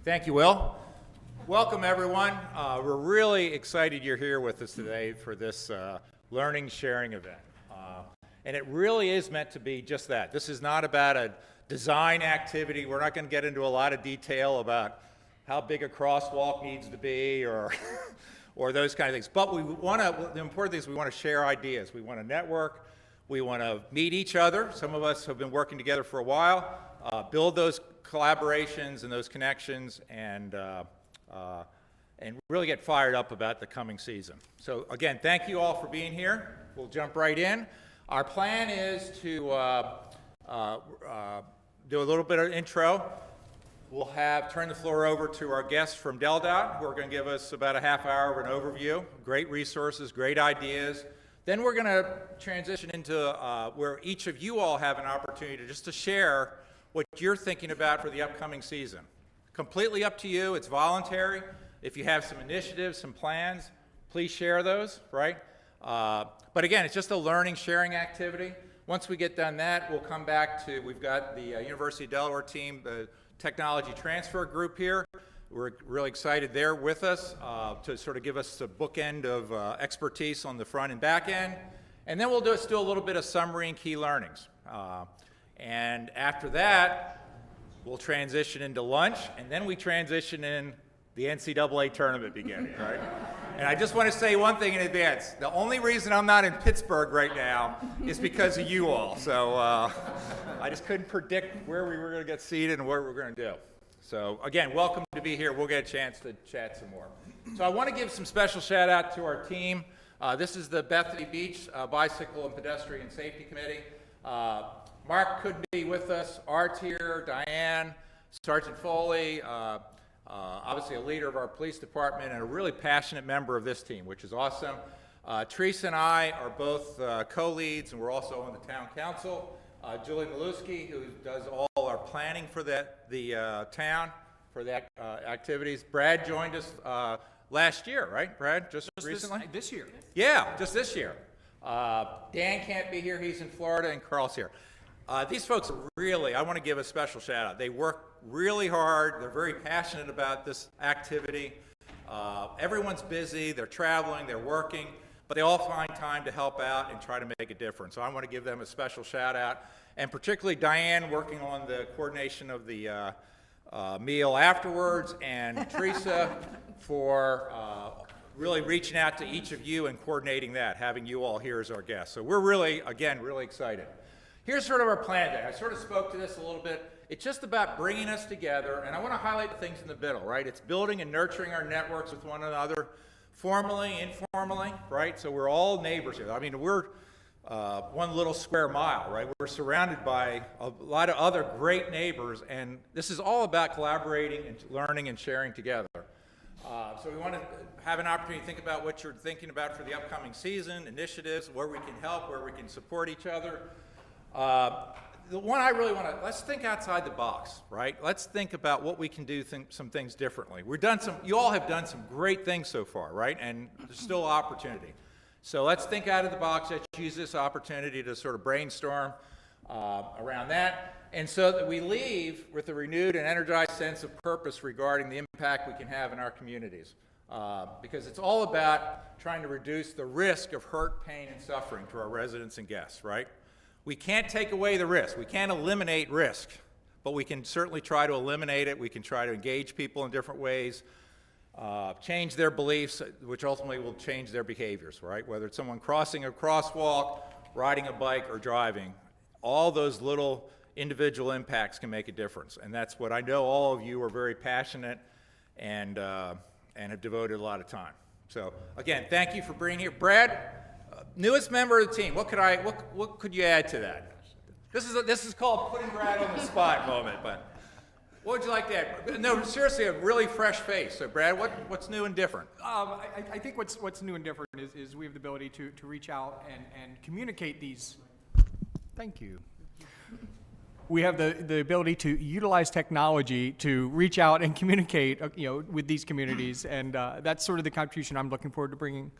Thank you, Will. Welcome, everyone. We're really excited you're here with us today for this learning sharing event. And it really is meant to be just that. This is not about a design activity. We're not going to get into a lot of detail about how big a crosswalk needs to be or or those kind of things. But the important thing is we want to share ideas. We want to network. We want to meet each other. Some of us have been working together for a while, build those collaborations and those connections, and really get fired up about the coming season. So again, thank you all for being here. We'll jump right in. Our plan is to do a little bit of intro. We'll turn the floor over to our guests from DelDOT, who are going to give us about a half hour of an overview. Great resources, great ideas. Then we're going to transition into where each of you all have an opportunity to share what you're thinking about for the upcoming season. Completely up to you. It's voluntary. If you have some initiatives, some plans, please share those, right? But again, it's just a learning, sharing activity. Once we get done that, we'll come back to, we've got the University of Delaware team, the technology transfer group here. We're really excited they're with us to sort of give us a bookend of expertise on the front and back end. And then we'll do a little bit of summary and key learnings. And after that, we'll transition into lunch, and then we transition in the NCAA tournament beginning, right? And I just want to say one thing in advance. The only reason I'm not in Pittsburgh right now is because of you all. So I just couldn't predict where we were going to get seated and what we were going to do. So again, welcome to be here. We'll get a chance to chat some more. So I want to give some special shout out to our team. This is the Bethany Beach Bicycle and Pedestrian Safety Committee. Mark couldn't be with us. Art here, Diane, Sergeant Foley, obviously a leader of our police department and a really passionate member of this team, which is awesome. Teresa and I are both co-leads, and we're also on the town council. Julie Maluski, who does all our planning for the town, for the activities. Brad joined us last year, right, Brad? Just recently? This year. Yeah, just this year. Dan can't be here. He's in Florida, and Carl's here. These folks really, I want to give a special shout out. They work really hard. They're very passionate about this activity. Everyone's busy. They're traveling. They're working. But they all find time to help out and try to make a difference. So I want to give them a special shout out. And particularly Diane working on the coordination of the meal afterwards, and Teresa for really reaching out to each of you and coordinating that, having you all here as our guests. So we're really, again, really excited. Here's sort of our plan today. I sort of spoke to this a little bit. It's just about bringing us together, and I want to highlight the things in the middle, right? It's building and nurturing our networks with one another, formally, informally, right? So we're all neighbors here. I mean, we're one little square mile, right? We're surrounded by a lot of other great neighbors, and this is all about collaborating and learning and sharing together. So we want to have an opportunity to think about what you're thinking about for the upcoming season, initiatives, where we can help, where we can support each other. The one I really want to, let's think outside the box, right? Let's think about what we can do some things differently. You all have done some great things so far, right? And there's still opportunity. So let's think out of the box. Let's use this opportunity to sort of brainstorm around that. And so that we leave with a renewed and energized sense of purpose regarding the impact we can have in our communities. Because it's all about trying to reduce the risk of hurt, pain, and suffering to our residents and guests, right? We can't take away the risk. We can't eliminate risk, but we can certainly try to eliminate it. We can try to engage people in different ways, change their beliefs, which ultimately will change their behaviors, right? Whether it's someone crossing a crosswalk, riding a bike, or driving, all those little individual impacts can make a difference. And that's what I know all of you are very passionate and have devoted a lot of time. So again, thank you for being here. Brad, newest member of the team, what could you add to that? This is called putting Brad on the spot moment, but what would you like to add? No, seriously, a really fresh face. So Brad, what's new and different? I think what's new and different is we have the ability to reach out and communicate these. Thank you. We have the ability to utilize technology to reach out and communicate, with these communities, and that's sort of the contribution I'm looking forward to bringing.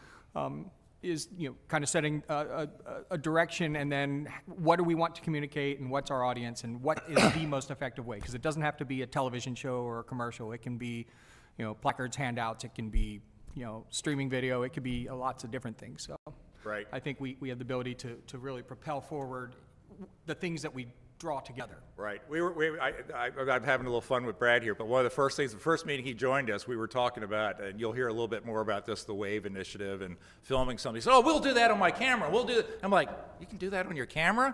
is, kind of setting a direction, and then what do we want to communicate, and what's our audience, and what is the most effective way? Because it doesn't have to be a television show or a commercial. It can be, placards, handouts. It can be, streaming video. It could be lots of different things. So Right. I think we have the ability to really propel forward the things that we draw together. Right. I'm having a little fun with Brad here, but one of the first meeting he joined us, we were talking about, and you'll hear a little bit more about this, the WAVE initiative and filming something. He said, "Oh, we'll do that on my camera. We'll do it." I'm like, "You can do that on your camera?"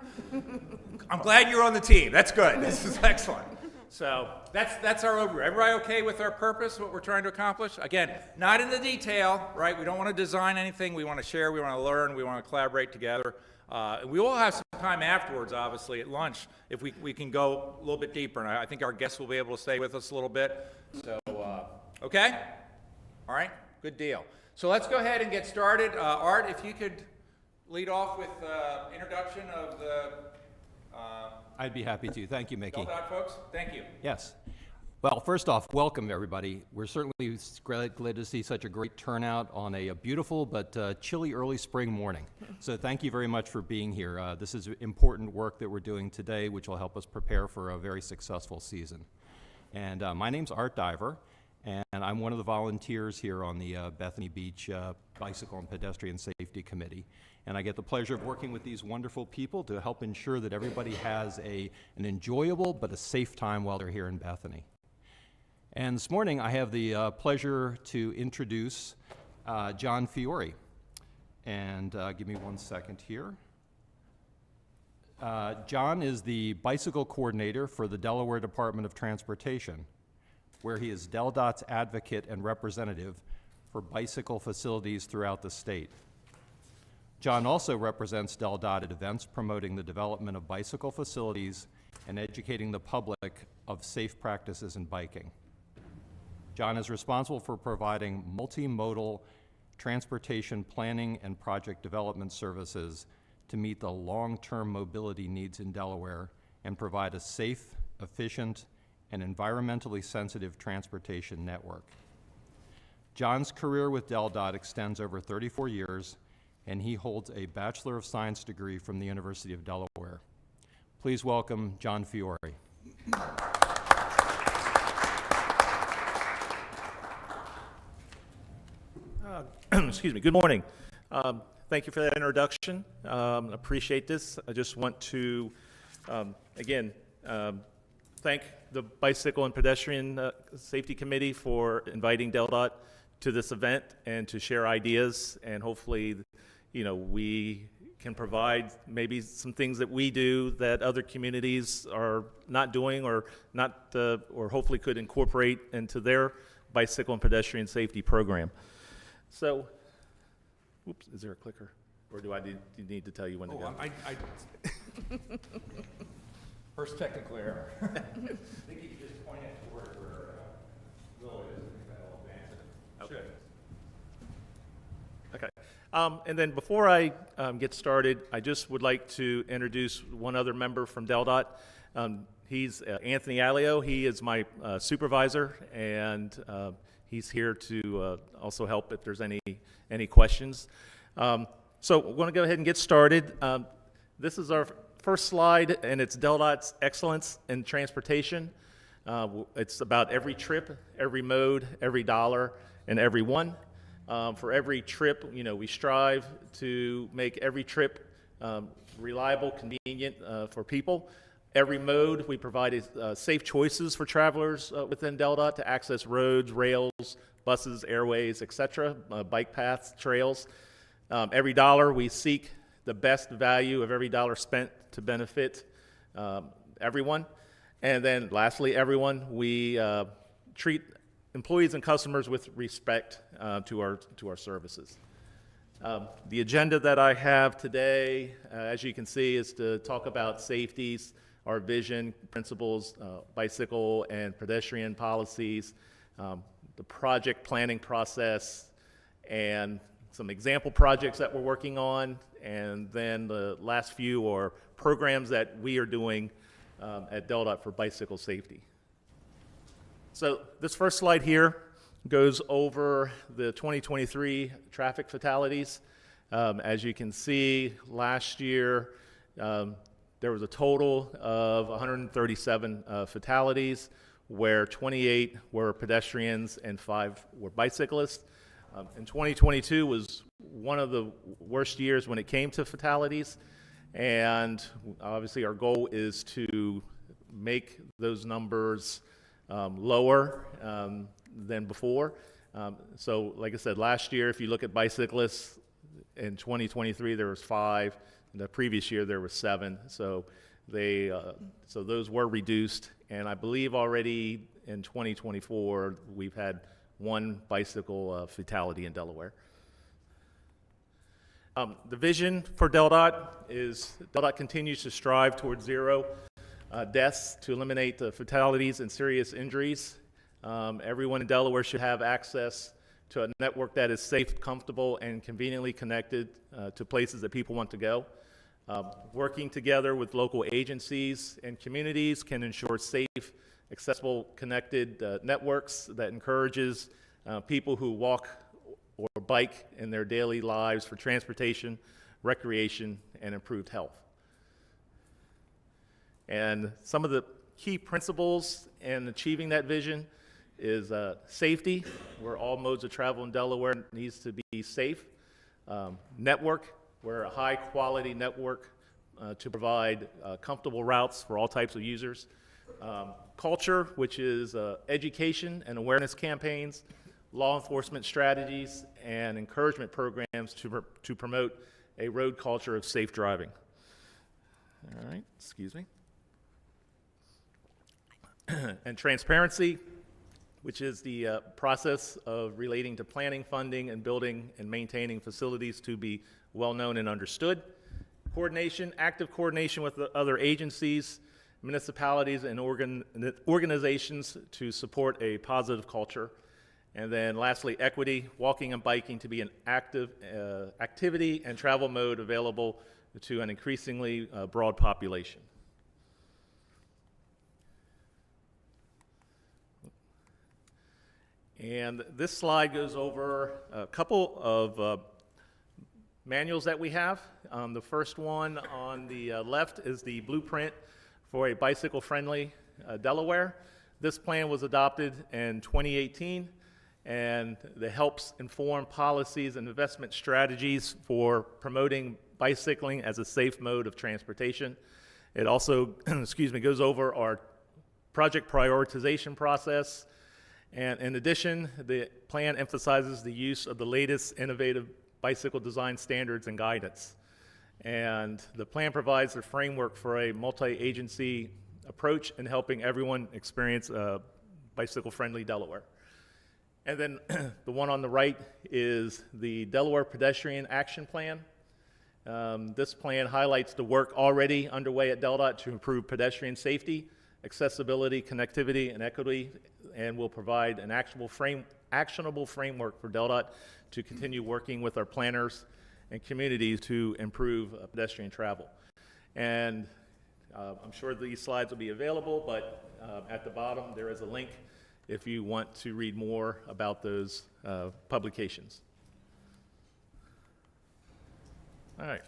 I'm glad you're on the team. That's good. This is excellent. So that's our overview. Everybody okay with our purpose, what we're trying to accomplish? Again, not in the detail, right? We don't want to design anything. We want to share. We want to learn. We want to collaborate together. We will have some time afterwards, obviously, at lunch, if we can go a little bit deeper. And I think our guests will be able to stay with us a little bit. So, okay? All right, good deal. So let's go ahead and get started. Art, if you could lead off with introduction of the I'd be happy to. Thank you, Mickey. Dot folks. Thank you. Yes. Well, first off, welcome everybody. We're certainly glad to see such a great turnout on a beautiful but chilly early spring morning. So thank you very much for being here. This is important work that we're doing today, which will help us prepare for a very successful season. And my name's Art Diver, and I'm one of the volunteers here on the Bethany Beach Bicycle and Pedestrian Safety Committee. And I get the pleasure of working with these wonderful people to help ensure that everybody has an enjoyable but a safe time while they're here in Bethany. And this morning, I have the pleasure to introduce John Fiore. And give me 1 second here. John is the bicycle coordinator for the Delaware Department of Transportation, where he is DelDOT's advocate and representative for bicycle facilities throughout the state. John also represents DelDOT at events promoting the development of bicycle facilities and educating the public of safe practices in biking. John is responsible for providing multimodal transportation planning and project development services to meet the long-term mobility needs in Delaware and provide a safe, efficient, and environmentally sensitive transportation network. John's career with DelDOT extends over 34 years, and he holds a Bachelor of Science degree from the University of Delaware. Please welcome John Fiore. Excuse me. Good morning. Thank you for that introduction. Appreciate this. I just want to, again, thank the Bicycle and Pedestrian Safety Committee for inviting DelDOT to this event and to share ideas, and hopefully, we can provide maybe some things that we do that other communities are not doing or or hopefully could incorporate into their bicycle and pedestrian safety program. So, oops, is there a clicker? Or do I need to tell you when to go? First technical error. I think you can just point it to where Will is. I think that'll advance it. Okay. Okay. And then before I get started, I just would like to introduce one other member from DelDOT. He's Anthony Alio. He is my supervisor, and he's here to also help if there's any questions. So we're going to go ahead and get started. This is our first slide, and it's DelDOT's excellence in transportation. It's about every trip, every mode, every dollar, and every one. For every trip, we strive to make every trip reliable, convenient for people. Every mode, we provide safe choices for travelers within DelDOT to access roads, rails, buses, airways, etc., bike paths, trails. Every dollar, we seek the best value of every dollar spent to benefit everyone. And then lastly, everyone, we treat employees and customers with respect to our services. The agenda that I have today, as you can see, is to talk about safeties, our vision, principles, bicycle and pedestrian policies, the project planning process, and some example projects that we're working on, and then the last few are programs that we are doing at DelDOT for bicycle safety. So this first slide here goes over the 2023 traffic fatalities. As you can see, last year there was a total of 137 fatalities, where 28 were pedestrians and 5 were bicyclists. And 2022 was one of the worst years when it came to fatalities, and obviously our goal is to make those numbers lower than before. So like I said, last year, if you look at bicyclists, in 2023 there was 5, in the previous year there was 7, so so those were reduced, and I believe already in 2024 we've had 1 bicycle fatality in Delaware. The vision for DelDOT is DelDOT continues to strive towards 0 deaths to eliminate the fatalities and serious injuries. Everyone in Delaware should have access to a network that is safe, comfortable, and conveniently connected to places that people want to go. Working together with local agencies and communities can ensure safe, accessible, connected networks that encourages people who walk or bike in their daily lives for transportation, recreation, and improved health. And some of the key principles in achieving that vision is safety, where all modes of travel in Delaware needs to be safe. Network, where a high-quality network to provide comfortable routes for all types of users. Culture, which is education and awareness campaigns, law enforcement strategies, and encouragement programs to promote a road culture of safe driving. All right, excuse me. And transparency, which is the process of relating to planning, funding, and building and maintaining facilities to be well-known and understood. Coordination, active coordination with the other agencies, municipalities, and organizations to support a positive culture. And then lastly, equity, walking and biking to be an active activity and travel mode available to an increasingly broad population. And this slide goes over a couple of manuals that we have. The first one on the left is the blueprint for a bicycle-friendly Delaware. This plan was adopted in 2018, and it helps inform policies and investment strategies for promoting bicycling as a safe mode of transportation. It also, goes over our project prioritization process. And in addition, the plan emphasizes the use of the latest innovative bicycle design standards and guidance. And the plan provides a framework for a multi-agency approach in helping everyone experience bicycle-friendly Delaware. And then the one on the right is the Delaware Pedestrian Action Plan. This plan highlights the work already underway at DelDOT to improve pedestrian safety, accessibility, connectivity, and equity, and will provide an actionable framework for DelDOT to continue working with our planners and communities to improve pedestrian travel. And I'm sure these slides will be available, but at the bottom there is a link if you want to read more about those publications. All right.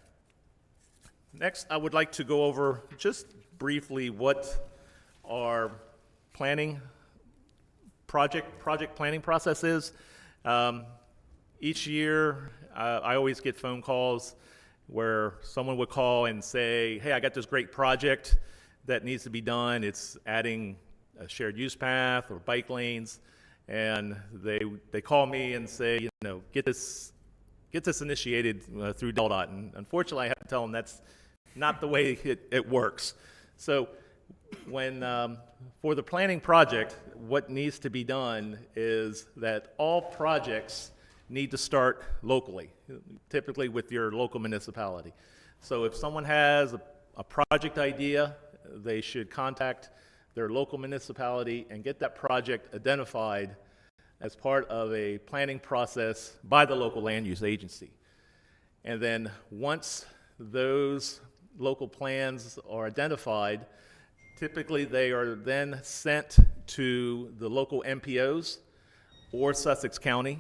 Next, I would like to go over just briefly what our project planning process is. Each year, I always get phone calls where someone would call and say, hey, I got this great project that needs to be done. It's adding a shared use path or bike lanes, and they call me and say, get this initiated through DelDOT. And unfortunately, I have to tell them that's not the way it works. So when for the planning project, what needs to be done is that all projects need to start locally, typically with your local municipality. So if someone has a project idea, they should contact their local municipality and get that project identified as part of a planning process by the local land use agency. And then once those local plans are identified, typically they are then sent to the local MPOs or Sussex County,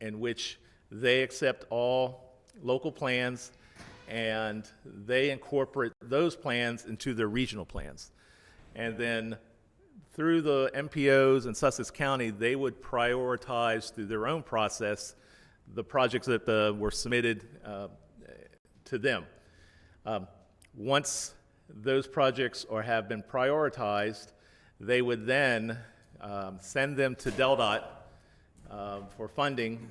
in which they accept all local plans, and they incorporate those plans into their regional plans. And then through the MPOs in Sussex County, they would prioritize through their own process the projects that were submitted to them. Once those projects have been prioritized, they would then send them to DelDOT for funding,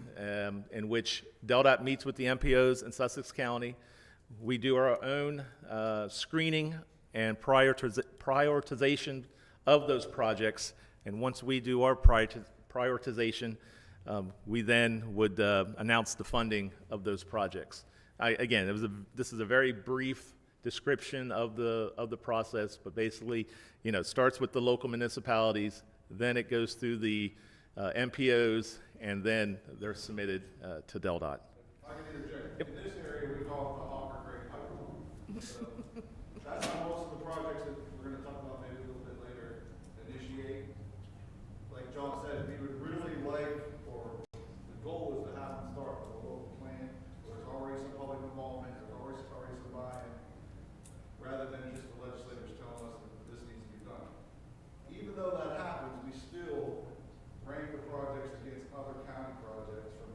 in which DelDOT meets with the MPOs in Sussex County. We do our own screening and prioritization of those projects, and once we do our prioritization, we then would announce the funding of those projects. Again, this is a very brief description of the process, but basically, it starts with the local municipalities, then it goes through the MPOs, and then they're submitted to DelDOT. I can interject. In this area, we call it the Hawker Creek Pipeline. That's how most of the projects that we're going to talk about maybe a little bit later initiate. Like John said, we would really like, or the goal is to have them start with a local plan where there's already some public involvement, there's already some buy-in, rather than just the legislators telling us that this needs to be done. Even though that happens, we still rank the projects against other county projects from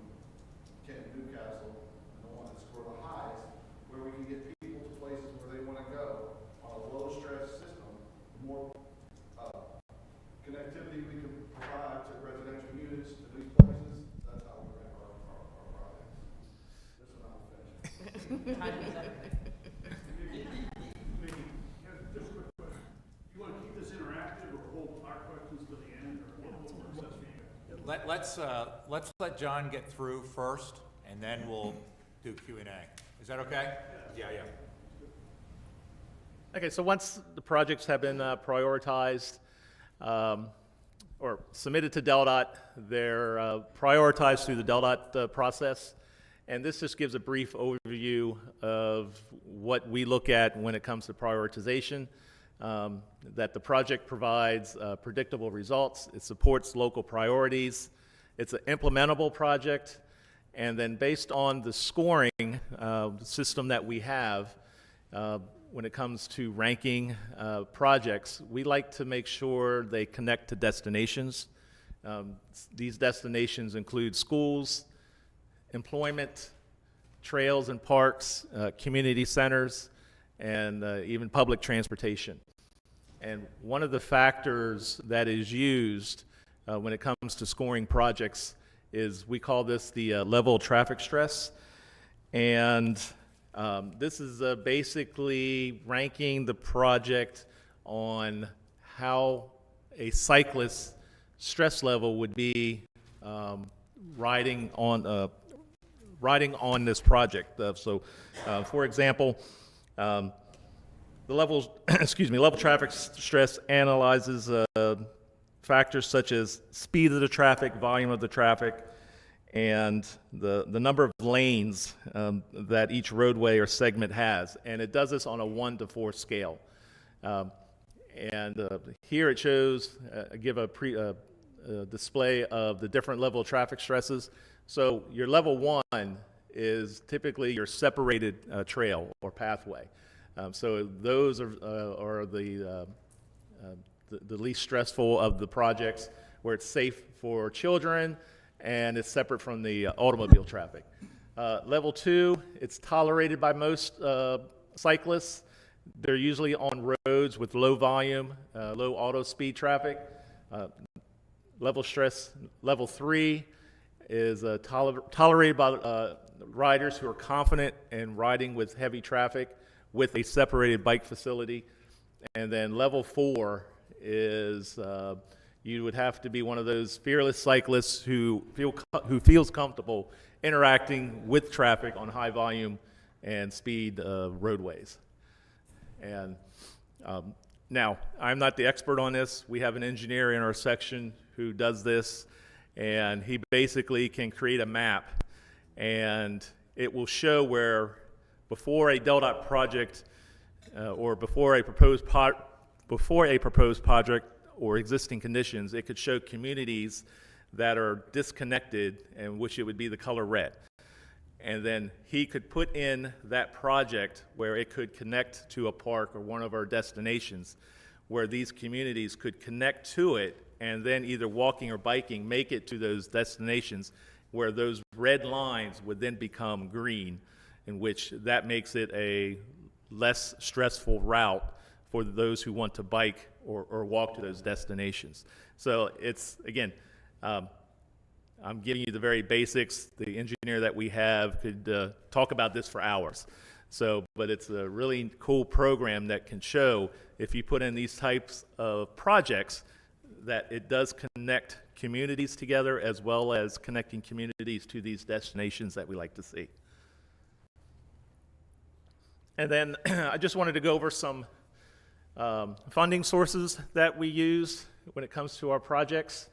Kent and Newcastle, and the ones that score the highest, where we can get people to places where they want to go on a low-stress system. The more connectivity we can provide to residential units to these places, that's how we rank our projects. This is not finished. Just a quick question. You want to keep this interactive or hold our questions to the end, or what works best for you? Let's let John get through first, and then we'll do Q&A. Is that okay? Yeah. Okay, so once the projects have been prioritized or submitted to DelDOT, they're prioritized through the DelDOT process. And this just gives a brief overview of what we look at when it comes to prioritization, that the project provides predictable results, it supports local priorities, it's an implementable project, and then based on the scoring system that we have, when it comes to ranking projects, we like to make sure they connect to destinations. These destinations include schools, employment, trails and parks, community centers, and even public transportation. And one of the factors that is used when it comes to scoring projects is, we call this the level of traffic stress. And this is basically ranking the project on how a cyclist's stress level would be riding on this project. For example, the level traffic stress analyzes factors such as speed of the traffic, volume of the traffic, and the number of lanes that each roadway or segment has. And it does this on a 1 to 4 scale. Here it shows, give a display of the different level of traffic stresses. So your level 1 is typically your separated trail or pathway. So those are the least stressful of the projects, where it's safe for children and it's separate from the automobile traffic. Level 2, it's tolerated by most cyclists. They're usually on roads with low volume, low auto speed traffic. Level 3 is tolerated by riders who are confident in riding with heavy traffic with a separated bike facility. And then level 4 is you would have to be one of those fearless cyclists who feels comfortable interacting with traffic on high volume and speed roadways. And now, I'm not the expert on this. We have an engineer in our section who does this, and he basically can create a map, and it will show where before a DelDOT project or before a proposed project or existing conditions, it could show communities that are disconnected, and which it would be the color red. and then he could put in that project where it could connect to a park or one of our destinations, where these communities could connect to it and then either walking or biking make it to those destinations, where those red lines would then become green, in which that makes it a less stressful route for those who want to bike or walk to those destinations. So it's, again, I'm giving you the very basics. The engineer that we have could talk about this for hours. So, but it's a really cool program that can show, if you put in these types of projects, that it does connect communities together, as well as connecting communities to these destinations that we like to see. And then I just wanted to go over some funding sources that we use when it comes to our projects.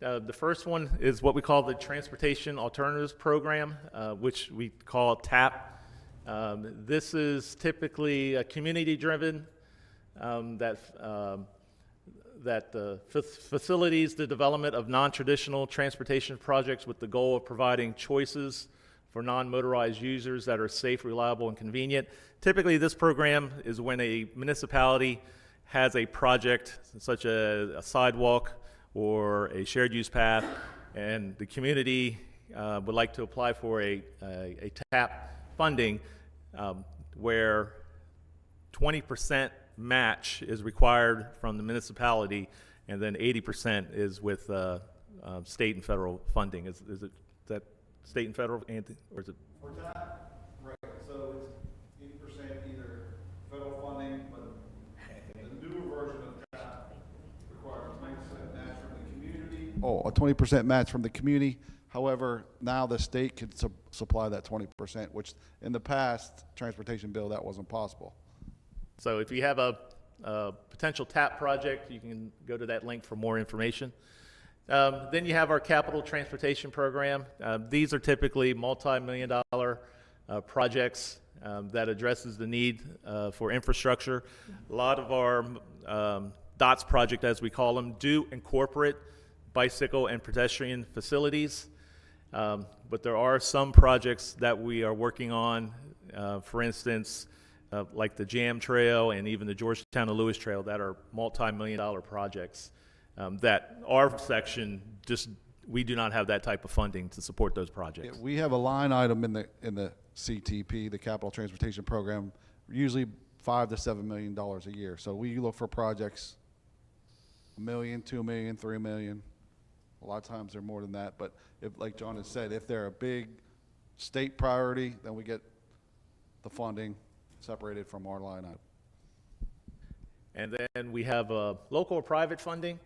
The first one is what we call the Transportation Alternatives Program, which we call TAP. This is typically community-driven, facilitates the development of non-traditional transportation projects with the goal of providing choices for non-motorized users that are safe, reliable, and convenient. Typically, this program is when a municipality has a project such as a sidewalk or a shared use path, and the community would like to apply for a TAP funding, where 20% match is required from the municipality, and then 80% is with state and federal funding. Is that state and federal, Anthony, or is it? For that, right, so it's 80% either federal funding, but the newer version of that requires 20% match from the community. Oh, a 20% match from the community. However, now the state can supply that 20%, which in the past transportation bill, that wasn't possible. So if you have a potential TAP project, you can go to that link for more information. Then you have our capital transportation program. These are typically multi-million-dollar projects that addresses the need for infrastructure. A lot of our DOTS project, as we call them, do incorporate bicycle and pedestrian facilities. But there are some projects that we are working on, for instance, like the Jam Trail and even the Georgetown to Lewis Trail, that are multi-million-dollar projects that our section we do not have that type of funding to support those projects. Yeah, we have a line item in the CTP, the Capital Transportation Program, usually $5 to $7 million a year. So we look for projects $1 million, $2 million, $3 million. A lot of times they're more than that. But if, like John has said, if they're a big state priority, then we get the funding separated from our line item. And then we have local or private funding,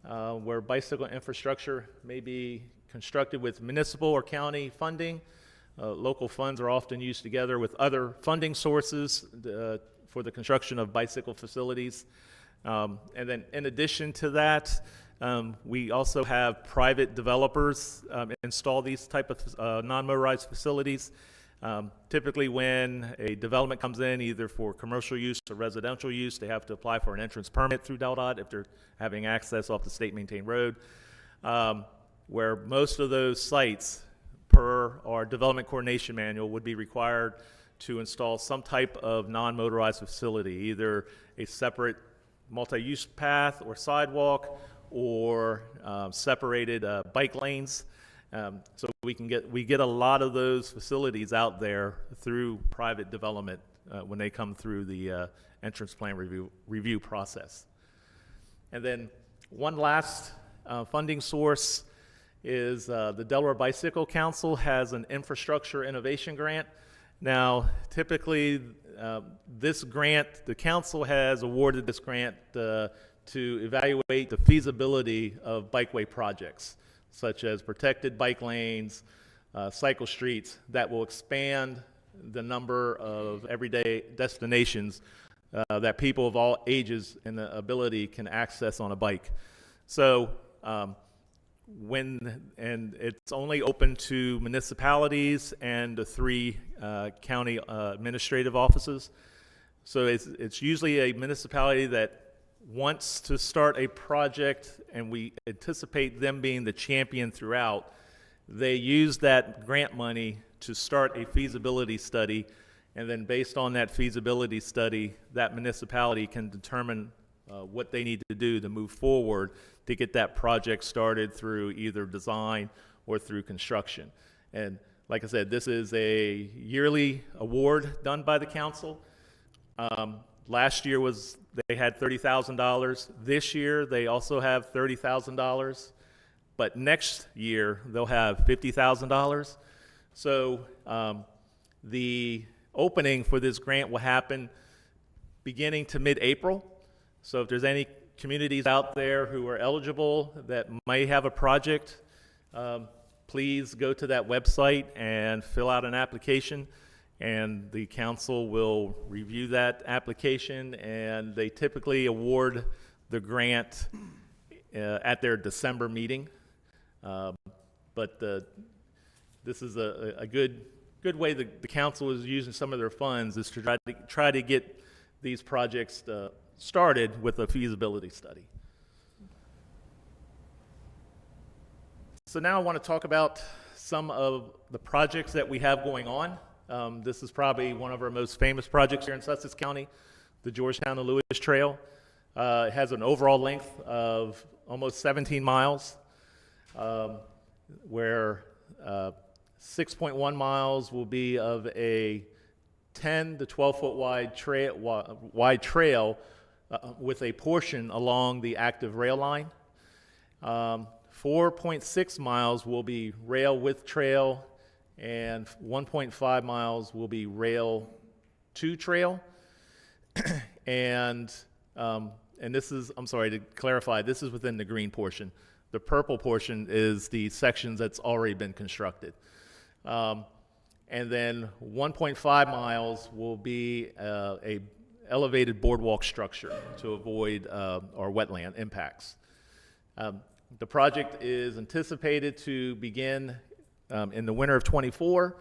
where bicycle infrastructure may be constructed with municipal or county funding. Local funds are often used together with other funding sources for the construction of bicycle facilities. And then in addition to that, we also have private developers install these type of non-motorized facilities. Typically when a development comes in, either for commercial use or residential use, they have to apply for an entrance permit through DelDOT if they're having access off the state maintained road, where most of those sites, per our development coordination manual, would be required to install some type of non-motorized facility, either a separate multi-use path or sidewalk, or separated bike lanes. So we get a lot of those facilities out there through private development when they come through the entrance plan review process. And then one last funding source is the Delaware Bicycle Council has an infrastructure innovation grant. Now, typically this grant, the council has awarded this grant to evaluate the feasibility of bikeway projects, such as protected bike lanes, cycle streets, that will expand the number of everyday destinations that people of all ages and the ability can access on a bike. So it's only open to municipalities and the 3 county administrative offices. So it's usually a municipality that wants to start a project, and we anticipate them being the champion throughout. They use that grant money to start a feasibility study, and then based on that feasibility study, that municipality can determine what they need to do to move forward to get that project started through either design or through construction. And like I said, this is a yearly award done by the council. Last year they had $30,000. This year they also have $30,000. But next year they'll have $50,000. So the opening for this grant will happen beginning to mid-April. So if there's any communities out there who are eligible that may have a project, please go to that website and fill out an application, and the council will review that application, and they typically award the grant at their December meeting. But this is a good way the council is using some of their funds, is to try to get these projects started with a feasibility study. So now I want to talk about some of the projects that we have going on. This is probably one of our most famous projects here in Sussex County, the Georgetown to Lewis Trail. It has an overall length of almost 17 miles, where 6.1 miles will be of a 10 to 12 foot wide trail with a portion along the active rail line. 4.6 miles will be rail with trail, and 1.5 miles will be rail to trail. And this is, I'm sorry to clarify, this is within the green portion. The purple portion is the sections that's already been constructed. And then 1.5 miles will be a elevated boardwalk structure to avoid our wetland impacts. The project is anticipated to begin in the winter of '24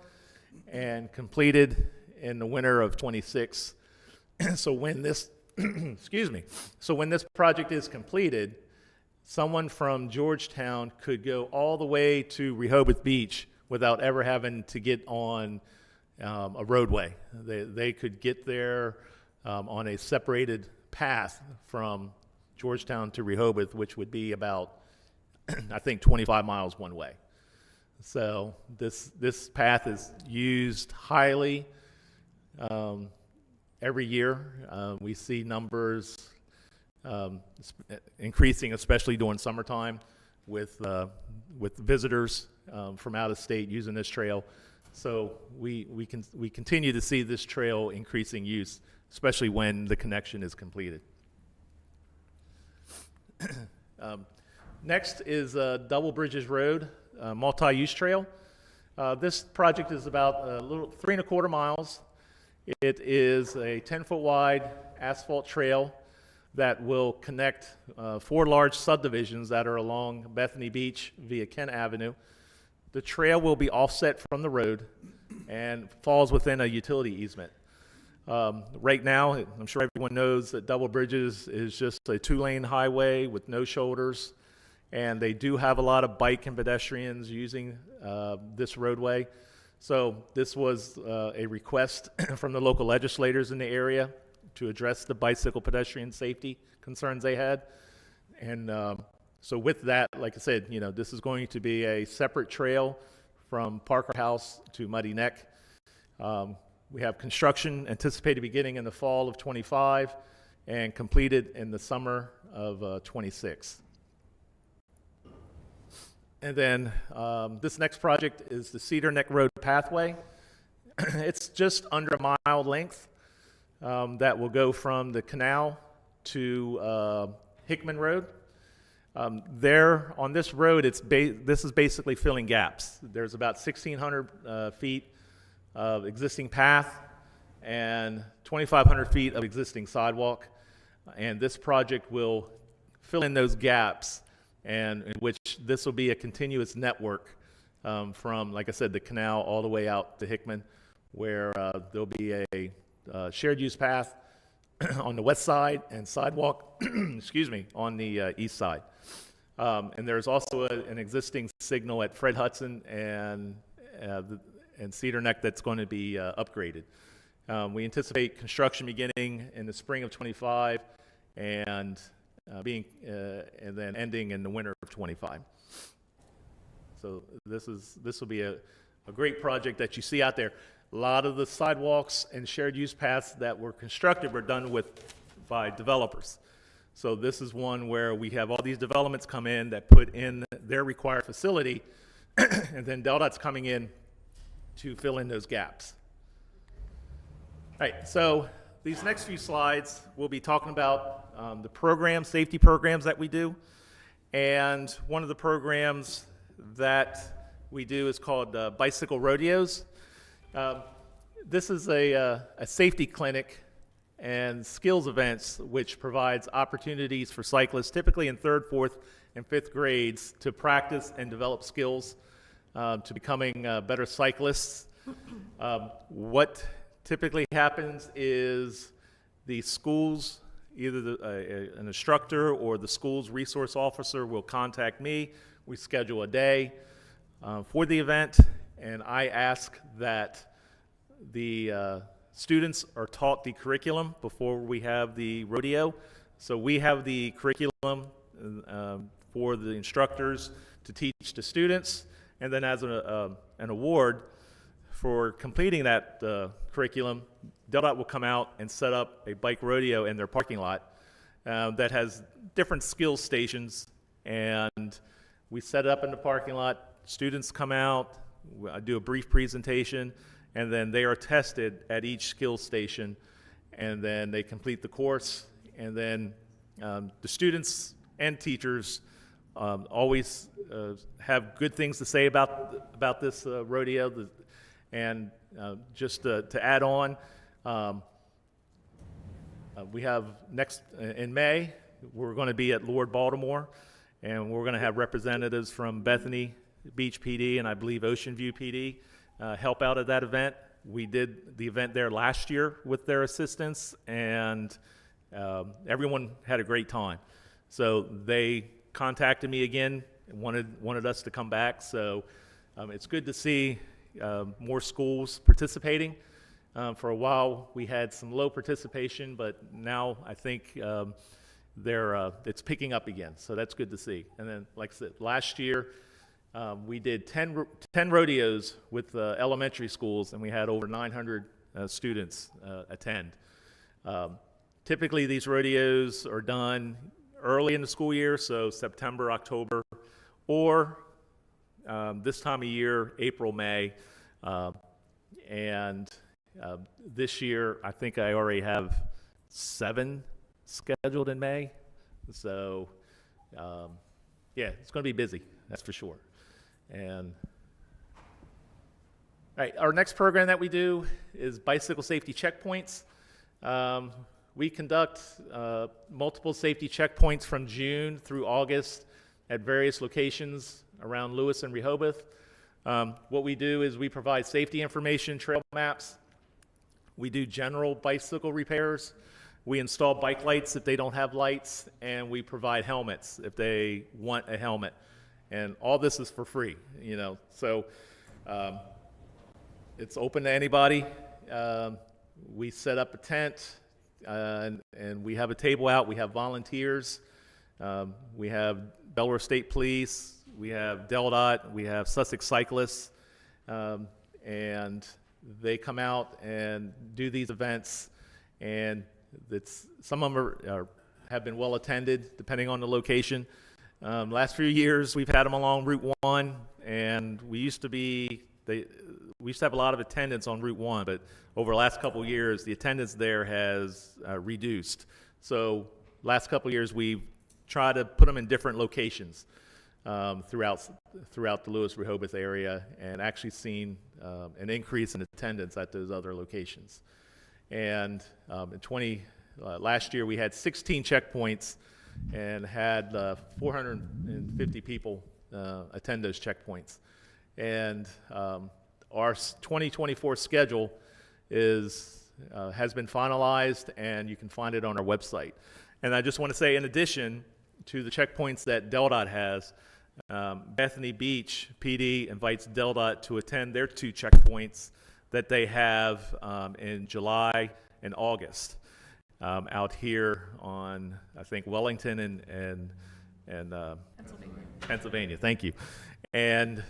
and completed in the winter of '26. So when this, excuse me, so when this project is completed, someone from Georgetown could go all the way to Rehoboth Beach without ever having to get on a roadway. They could get there on a separated path from Georgetown to Rehoboth, which would be about, I think, 25 miles one way. So this path is used highly every year. We see numbers increasing, especially during summertime, with visitors from out of state using this trail. So we continue to see this trail increasing use, especially when the connection is completed. Next is Double Bridges Road, multi-use trail. This project is about a little 3.25 miles. It is a 10-foot wide asphalt trail that will connect 4 large subdivisions that are along Bethany Beach via Kent Avenue. The trail will be offset from the road and falls within a utility easement. Right now, I'm sure everyone knows that Double Bridges is just a 2-lane highway with no shoulders, and they do have a lot of bike and pedestrians using this roadway. So this was a request from the local legislators in the area to address the bicycle pedestrian safety concerns they had. And so with that, like I said, this is going to be a separate trail from Parker House to Muddy Neck. We have construction anticipated beginning in the fall of '25 and completed in the summer of '26. And then this next project is the Cedar Neck Road Pathway. It's just under a mile length that will go from the canal to Hickman Road. There on this road, this is basically filling gaps. There's about 1,600 feet of existing path and 2,500 feet of existing sidewalk, and this project will fill in those gaps, and in which this will be a continuous network from, like I said, the canal all the way out to Hickman, where there'll be a shared use path on the west side and sidewalk, excuse me, on the east side. And there's also an existing signal at Fred Hudson and Cedar Neck that's going to be upgraded. We anticipate construction beginning in the spring of '25 and and then ending in the winter of '25. So this will be a great project that you see out there. A lot of the sidewalks and shared use paths that were constructed were done by developers. So this is one where we have all these developments come in that put in their required facility, and then DelDOT's coming in to fill in those gaps. All right, so these next few slides, we'll be talking about the programs, safety programs that we do. And one of the programs that we do is called Bicycle Rodeos. This is a safety clinic and skills events which provides opportunities for cyclists, typically in 3rd, 4th, and 5th grades, to practice and develop skills to becoming better cyclists. What typically happens is the schools, either an instructor or the school's resource officer will contact me. We schedule a day for the event, and I ask that the students are taught the curriculum before we have the rodeo. So we have the curriculum for the instructors to teach the students, and then as an award for completing that curriculum, DelDOT will come out and set up a bike rodeo in their parking lot that has different skills stations, and we set it up in the parking lot. Students come out, I do a brief presentation, and then they are tested at each skill station, and then they complete the course, and then the students and teachers always have good things to say about this rodeo. And just to add on, we have next in May, we're going to be at Lord Baltimore, and we're going to have representatives from Bethany Beach PD and I believe Ocean View PD help out at that event. We did the event there last year with their assistance, and everyone had a great time. So they contacted me again and wanted us to come back. So it's good to see more schools participating. For a while, we had some low participation, but now I think it's picking up again. So that's good to see. And then, like I said, last year, we did 10 rodeos with elementary schools, and we had over 900 students attend. Typically, these rodeos are done early in the school year, so September, October, or this time of year, April, May. This year, I think I already have 7 scheduled in May. So, yeah, it's going to be busy, that's for sure. And all right, our next program that we do is bicycle safety checkpoints. We conduct multiple safety checkpoints from June through August at various locations around Lewis and Rehoboth. What we do is we provide safety information, trail maps. We do general bicycle repairs. We install bike lights if they don't have lights, and we provide helmets if they want a helmet. And all this is for free, you know. So it's open to anybody. We set up a tent, and we have a table out. We have volunteers. We have Delaware State Police. We have DelDOT. We have Sussex Cyclists. And they come out and do these events. And some of them have been well attended, depending on the location. Last few years, we've had them along Route 1, and we used to have a lot of attendance on Route 1, but over the last couple of years, the attendance there has reduced. So last couple of years, we've tried to put them in different locations throughout the Lewis-Rehoboth area, and actually seen an increase in attendance at those other locations. And last year, we had 16 checkpoints and had 450 people attend those checkpoints. And our 2024 schedule has been finalized, and you can find it on our website. And I just want to say, in addition to the checkpoints that DelDOT has, Bethany Beach PD invites DelDOT to attend their 2 checkpoints that they have in July and August out here on, I think, Wellington and Pennsylvania. Thank you. And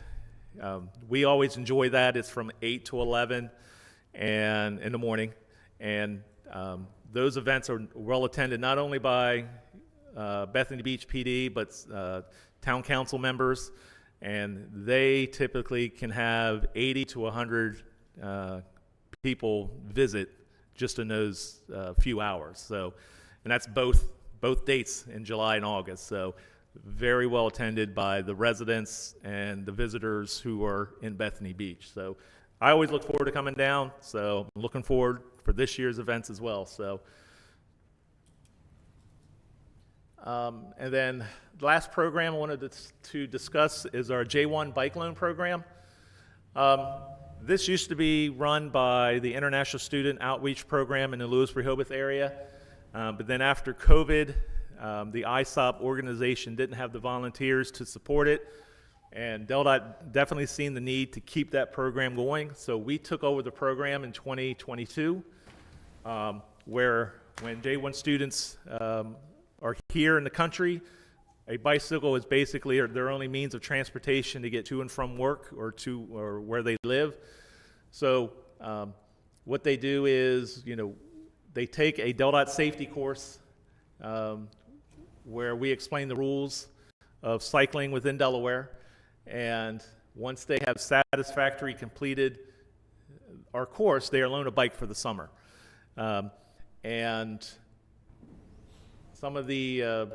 we always enjoy that. It's from 8 to 11 and in the morning. And those events are well attended not only by Bethany Beach PD, but town council members, and they typically can have 80 to 100 people visit just in those few hours. So, and that's both dates in July and August. So, very well attended by the residents and the visitors who are in Bethany Beach. So, I always look forward to coming down. So, I'm looking forward for this year's events as well. So. And then the last program I wanted to discuss is our J1 bike loan program. This used to be run by the International Student Outreach Program in the Louis-Rehoboth area, but then after COVID, the ISOP organization didn't have the volunteers to support it, and DelDOT definitely seen the need to keep that program going, so we took over the program in 2022, where when J1 students are here in the country, a bicycle is basically their only means of transportation to get to and from work or where they live. So what they do is, they take a DelDOT safety course where we explain the rules of cycling within Delaware, and once they have satisfactorily completed our course, they are loaned a bike for the summer. And some of the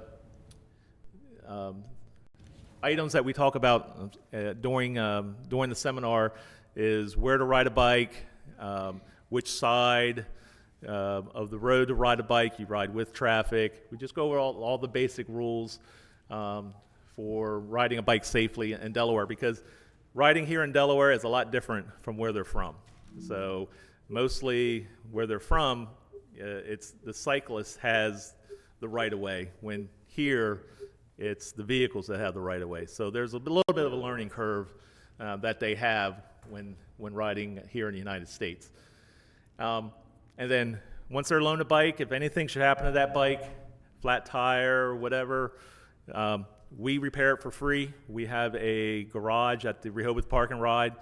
items that we talk about during the seminar is where to ride a bike, which side of the road to ride a bike. You ride with traffic. We just go over all the basic rules for riding a bike safely in Delaware, because riding here in Delaware is a lot different from where they're from. So mostly where they're from, it's the cyclist has the right of way, when here it's the vehicles that have the right of way. So there's a little bit of a learning curve that they have when riding here in the United States. And then once they're loaned a bike, if anything should happen to that bike, flat tire or whatever, we repair it for free. We have a garage at the Rehoboth Park and Ride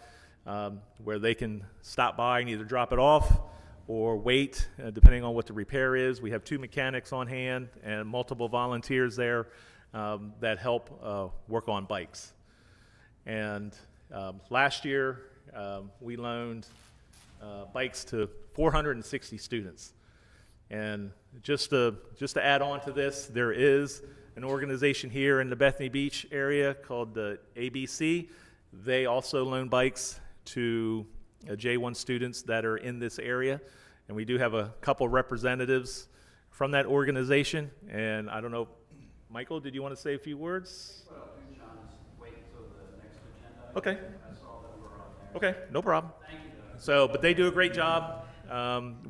where they can stop by and either drop it off or wait, depending on what the repair is. We have 2 mechanics on hand and multiple volunteers there that help work on bikes. And last year, we loaned bikes to 460 students. And just to add on to this, there is an organization here in the Bethany Beach area called the ABC. They also loan bikes to J1 students that are in this area, and we do have a couple representatives from that organization. And I don't know, Michael, did you want to say a few words? Well, do John's wait until the next agenda. Okay. I saw that we're on there. Okay, no problem. Thank you, Doug. So, but they do a great job.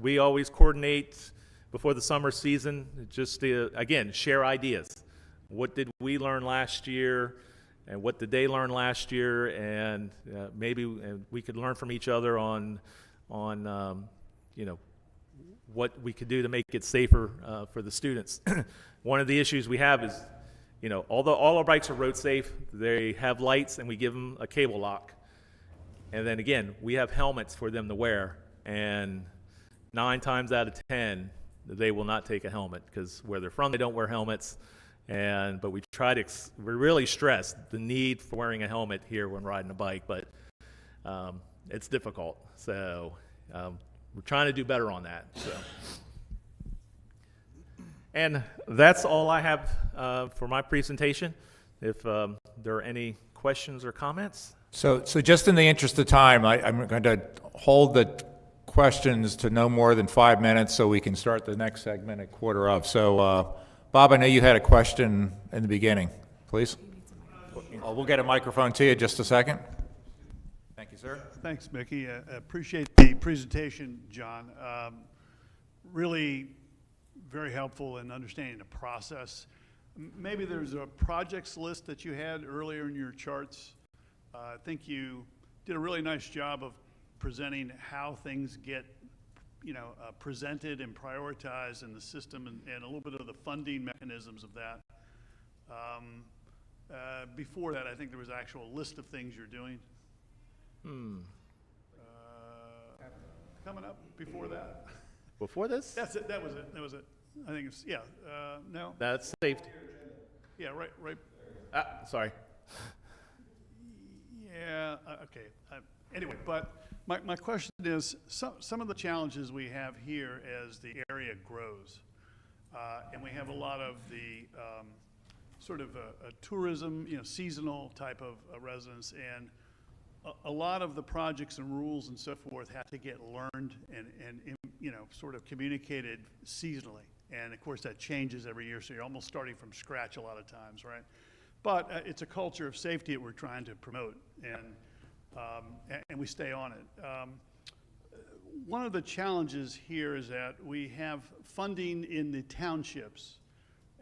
We always coordinate before the summer season, just to, again, share ideas. What did we learn last year, and what did they learn last year, and maybe we could learn from each other on what we could do to make it safer for the students. One of the issues we have is, although all our bikes are road safe, they have lights, and we give them a cable lock. And then again, we have helmets for them to wear, and 9 times out of 10, they will not take a helmet, because where they're from, they don't wear helmets. But we really stress the need for wearing a helmet here when riding a bike, but it's difficult. So we're trying to do better on that. So. And that's all I have for my presentation. If there are any questions or comments. So just in the interest of time, I'm going to hold the questions to no more than 5 minutes so we can start the next segment at 1:15. So, Bob, I know you had a question in the beginning. Please. We'll get a microphone to you in just a second. Thank you, sir. Thanks, Mickey. I appreciate the presentation, John. Really very helpful in understanding the process. maybe there's a projects list that you had earlier in your charts. I think you did a really nice job of presenting how things get, presented and prioritized in the system, and a little bit of the funding mechanisms of that. Before that, I think there was an actual list of things you're doing. Coming up before that. Before this? That's it, that was it. I think it's, yeah, no, That's safety. yeah, right. Sorry. Yeah, okay. Anyway, but my question is, some of the challenges we have here as the area grows, and we have a lot of the sort of a tourism, seasonal type of residents, and a lot of the projects and rules and so forth have to get learned and sort of communicated seasonally. And of course, that changes every year, so you're almost starting from scratch a lot of times, right? But it's a culture of safety that we're trying to promote, and we stay on it. One of the challenges here is that we have funding in the townships,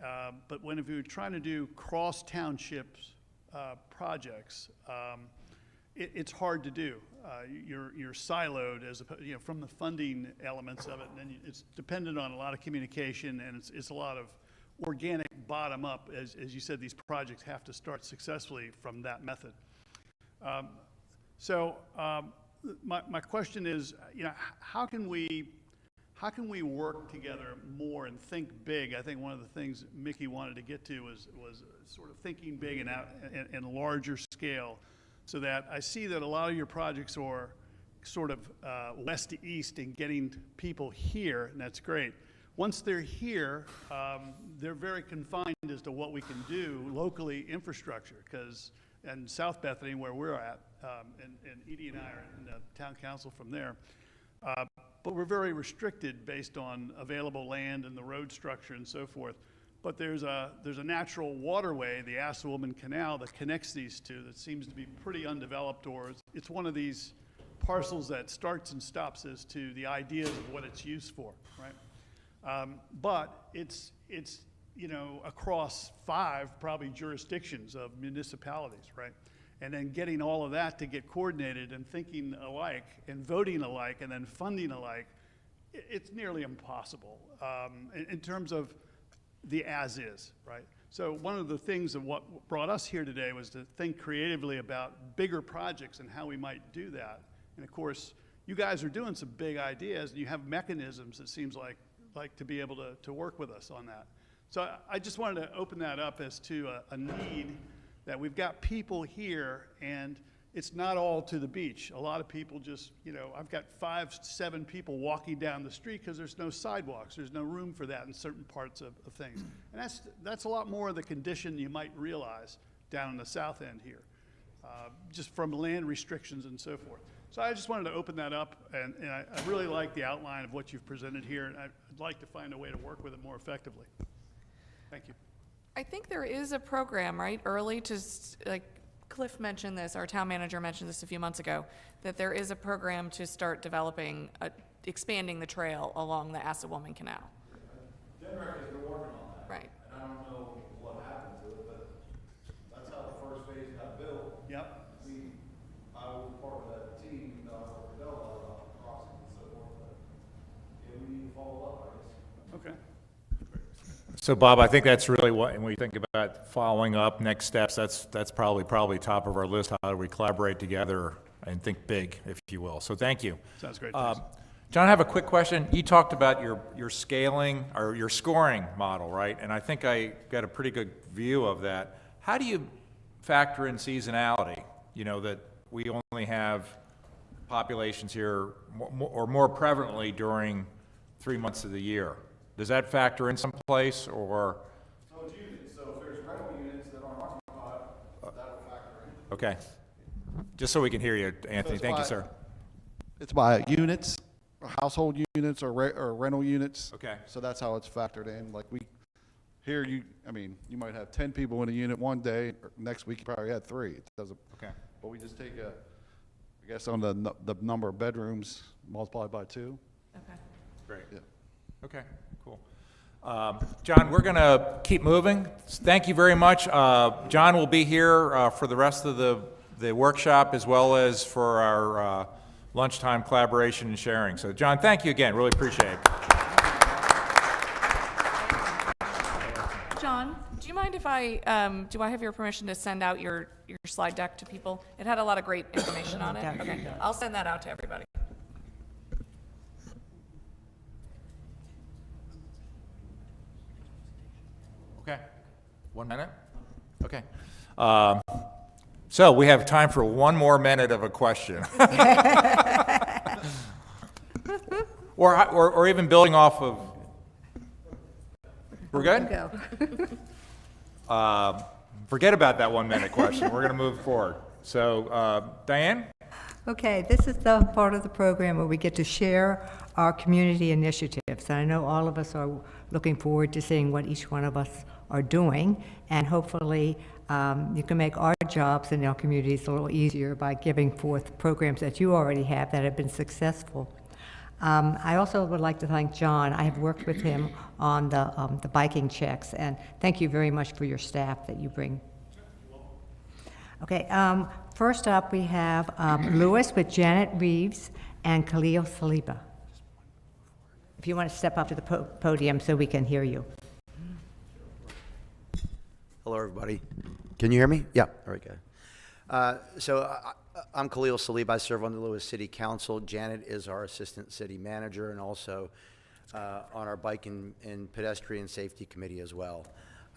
but if you're trying to do cross townships projects, it's hard to do. You're siloed from the funding elements of it, and then it's dependent on a lot of communication, and it's a lot of organic bottom up. As you said, these projects have to start successfully from that method. My question is, how can we work together more and think big? I think one of the things Mickey wanted to get to was sort of thinking big and out and larger scale, so that I see that a lot of your projects are sort of west to east and getting people here, and that's great. Once they're here, they're very confined as to what we can do locally, infrastructure, because in South Bethany, where we're at, and Edie and I are in the town council from there, but we're very restricted based on available land and the road structure and so forth. But there's a natural waterway, the Assawoman Canal, that connects these two that seems to be pretty undeveloped, or it's one of these parcels that starts and stops as to the ideas of what it's used for, right? But it's across 5 probably jurisdictions of municipalities, right? And then getting all of that to get coordinated and thinking alike and voting alike and then funding alike, it's nearly impossible in terms of the as-is, right? So one of the things of what brought us here today was to think creatively about bigger projects and how we might do that. And of course, you guys are doing some big ideas, and you have mechanisms, it seems like to be able to work with us on that. So I just wanted to open that up as to a need that we've got people here, and it's not all to the beach. A lot of people just, I've got 5, 7 people walking down the street because there's no sidewalks. There's no room for that in certain parts of things. And that's a lot more of the condition you might realize down in the south end here, just from land restrictions and so forth. So I just wanted to open that up, and I really like the outline of what you've presented here, and I'd like to find a way to work with it more effectively. Thank you. I think there is a program, right, early to, like Cliff mentioned this, our town manager mentioned this a few months ago, that there is a program to start developing, expanding the trail along the Assawoman Canal. Denmark has been working on that. Right. And I don't know what happened to it, but that's how the first phase got built. Yep. I was part of that team, for Delaware about crossing and so forth, but yeah, we need to follow up, I guess. Okay. So Bob, I think that's really what, when we think about following up, next steps, that's probably top of our list. How do we collaborate together and think big, if you will? So thank you. Sounds great. Thanks. John, I have a quick question. You talked about your scaling or your scoring model, right? And I think I got a pretty good view of that. How do you factor in seasonality? That we only have populations here more prevalently during 3 months of the year. Does that factor in someplace, or? So it's units, so if there's rental units that aren't occupied, that will factor in. Okay. Just so we can hear you, Anthony. Thank you, sir. It's by units, or household units, or rental units. Okay. So that's how it's factored in. Like you you might have 10 people in a unit one day, or next week you probably had 3. It doesn't. Okay. But we just take I guess on the number of bedrooms multiplied by 2. Okay. Great. Yeah. Okay, cool. John, we're going to keep moving. Thank you very much. John will be here for the rest of the workshop as well as for our lunchtime collaboration and sharing. So, John, thank you again. Really appreciate it. John, do you mind if I have your permission to send out your slide deck to people? It had a lot of great information on it. Okay, I'll send that out to everybody. Okay. 1 minute? Okay. So we have time for one more minute of a question. or even building off of. We're good? Forget about that 1 minute question. We're going to move forward. So, Diane? Okay, this is the part of the program where we get to share our community initiatives. And I know all of us are looking forward to seeing what each one of us are doing, and hopefully you can make our jobs in our communities a little easier by giving forth programs that you already have that have been successful. I also would like to thank John. I have worked with him on the biking checks, and thank you very much for your staff that you bring. Okay, first up we have Lewis with Janet Reeves and Khalil Saliba. If you want to step up to the podium so we can hear you. Hello, everybody. Can you hear me? Yeah, very good. I'm Khalil Salib. I serve on the Lewis City Council. Janet is our assistant city manager and also on our bike and pedestrian safety committee as well.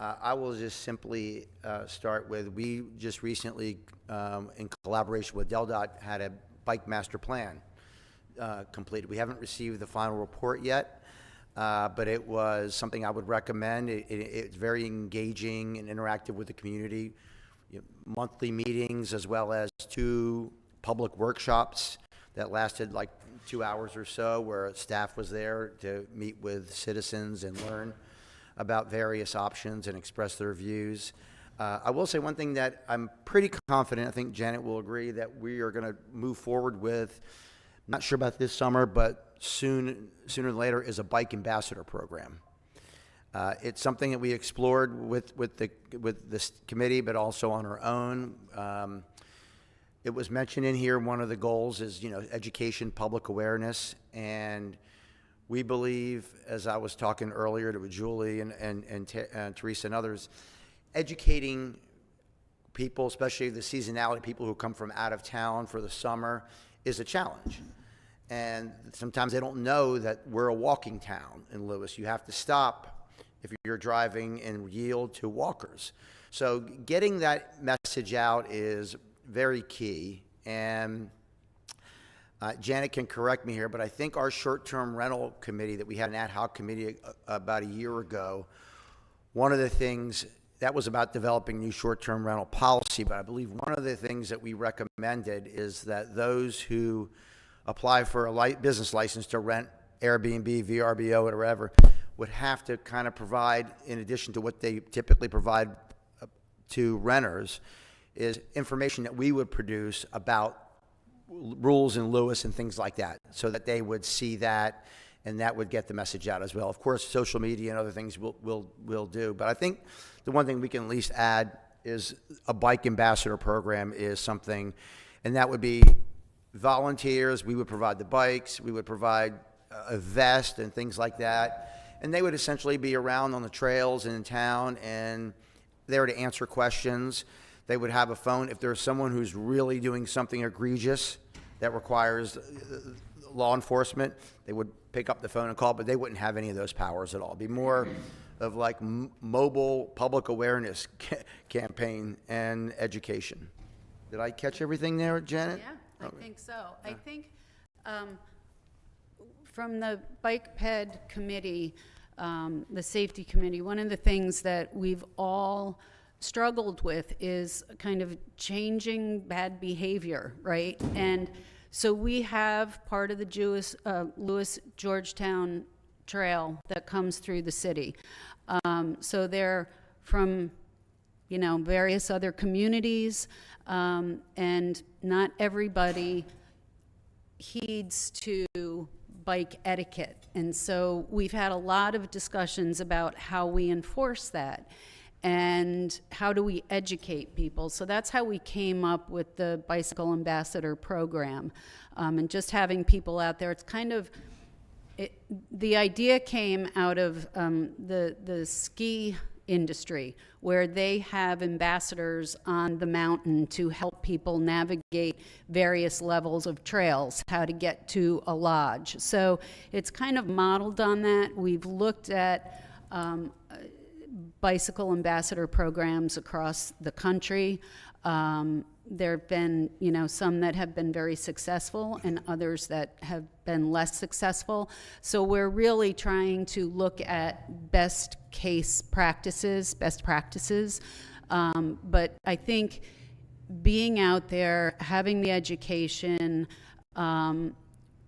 I will just simply start with, we just recently, in collaboration with DelDOT, had a bike master plan completed. We haven't received the final report yet. But it was something I would recommend. It's very engaging and interactive with the community. Monthly meetings as well as 2 public workshops that lasted like 2 hours or so, where staff was there to meet with citizens and learn about various options and express their views. I will say one thing that I'm pretty confident, I think Janet will agree, that we are going to move forward with, not sure about this summer, but sooner than later, is a bike ambassador program. It's something that we explored with this committee, but also on our own. It was mentioned in here, one of the goals is, education, public awareness, and we believe, as I was talking earlier to Julie and Teresa and others, educating people, especially the seasonality, people who come from out of town for the summer, is a challenge. And sometimes they don't know that we're a walking town in Lewis. You have to stop if you're driving and yield to walkers. So getting that message out is very key. And Janet can correct me here, but I think our short-term rental committee that we had, an ad hoc committee about a year ago, one of the things that was about developing new short-term rental policy, but I believe one of the things that we recommended is that those who apply for a business license to rent Airbnb, VRBO, or whatever, would have to kind of provide, in addition to what they typically provide to renters, is information that we would produce about rules in Lewis and things like that, so that they would see that, and that would get the message out as well. Of course, social media and other things we'll do, but I think the one thing we can at least add is a bike ambassador program is something, and that would be volunteers. We would provide the bikes, we would provide a vest and things like that, and they would essentially be around on the trails and in town and there to answer questions. They would have a phone. If there's someone who's really doing something egregious that requires law enforcement, they would pick up the phone and call, but they wouldn't have any of those powers at all. It'd be more of like mobile public awareness campaign and education. Did I catch everything there, Janet? Yeah, I think so. I think from the Bike Ped Committee, the Safety Committee, one of the things that we've all struggled with is kind of changing bad behavior, right? And so we have part of the Lewis Georgetown Trail that comes through the city. So they're from, various other communities, and not everybody heeds to bike etiquette. And so we've had a lot of discussions about how we enforce that and how do we educate people. So that's how we came up with the Bicycle Ambassador program. And just having people out there, it's kind of, the idea came out of the ski industry, where they have ambassadors on the mountain to help people navigate various levels of trails, how to get to a lodge. So it's kind of modeled on that. We've looked at bicycle ambassador programs across the country. There have been, some that have been very successful and others that have been less successful. So we're really trying to look at best practices. But I think being out there, having the education,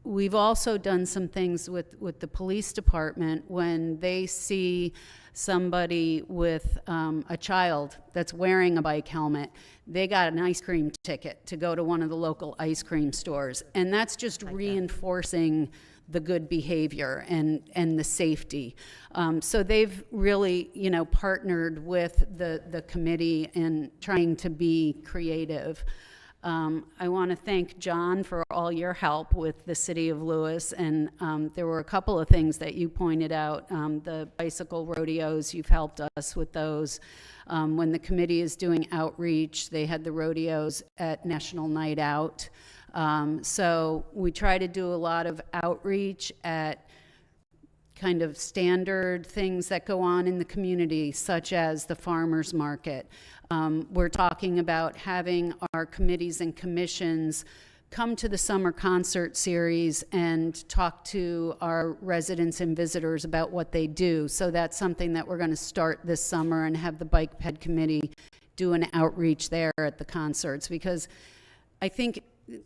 we've also done some things with the police department when they see somebody with a child that's wearing a bike helmet. They got an ice cream ticket to go to one of the local ice cream stores. And that's just reinforcing the good behavior and the safety. So they've really, partnered with the committee in trying to be creative. I want to thank John for all your help with the City of Lewis, and there were a couple of things that you pointed out. The bicycle rodeos, you've helped us with those. When the committee is doing outreach, they had the rodeos at National Night Out. So we try to do a lot of outreach at kind of standard things that go on in the community, such as the farmers market. We're talking about having our committees and commissions come to the summer concert series and talk to our residents and visitors about what they do. So that's something that we're going to start this summer, and have the Bike Ped Committee do an outreach there at the concerts, because I think,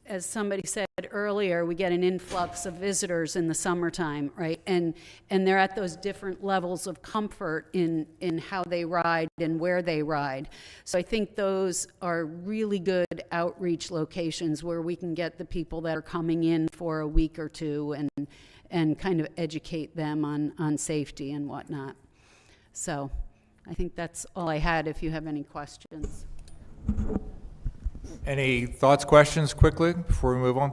as somebody said earlier, we get an influx of visitors in the summertime, right? And they're at those different levels of comfort in how they ride and where they ride. So I think those are really good outreach locations where we can get the people that are coming in for a week or two and kind of educate them on safety and whatnot. So I think that's all I had, if you have any questions. Any thoughts, questions quickly before we move on?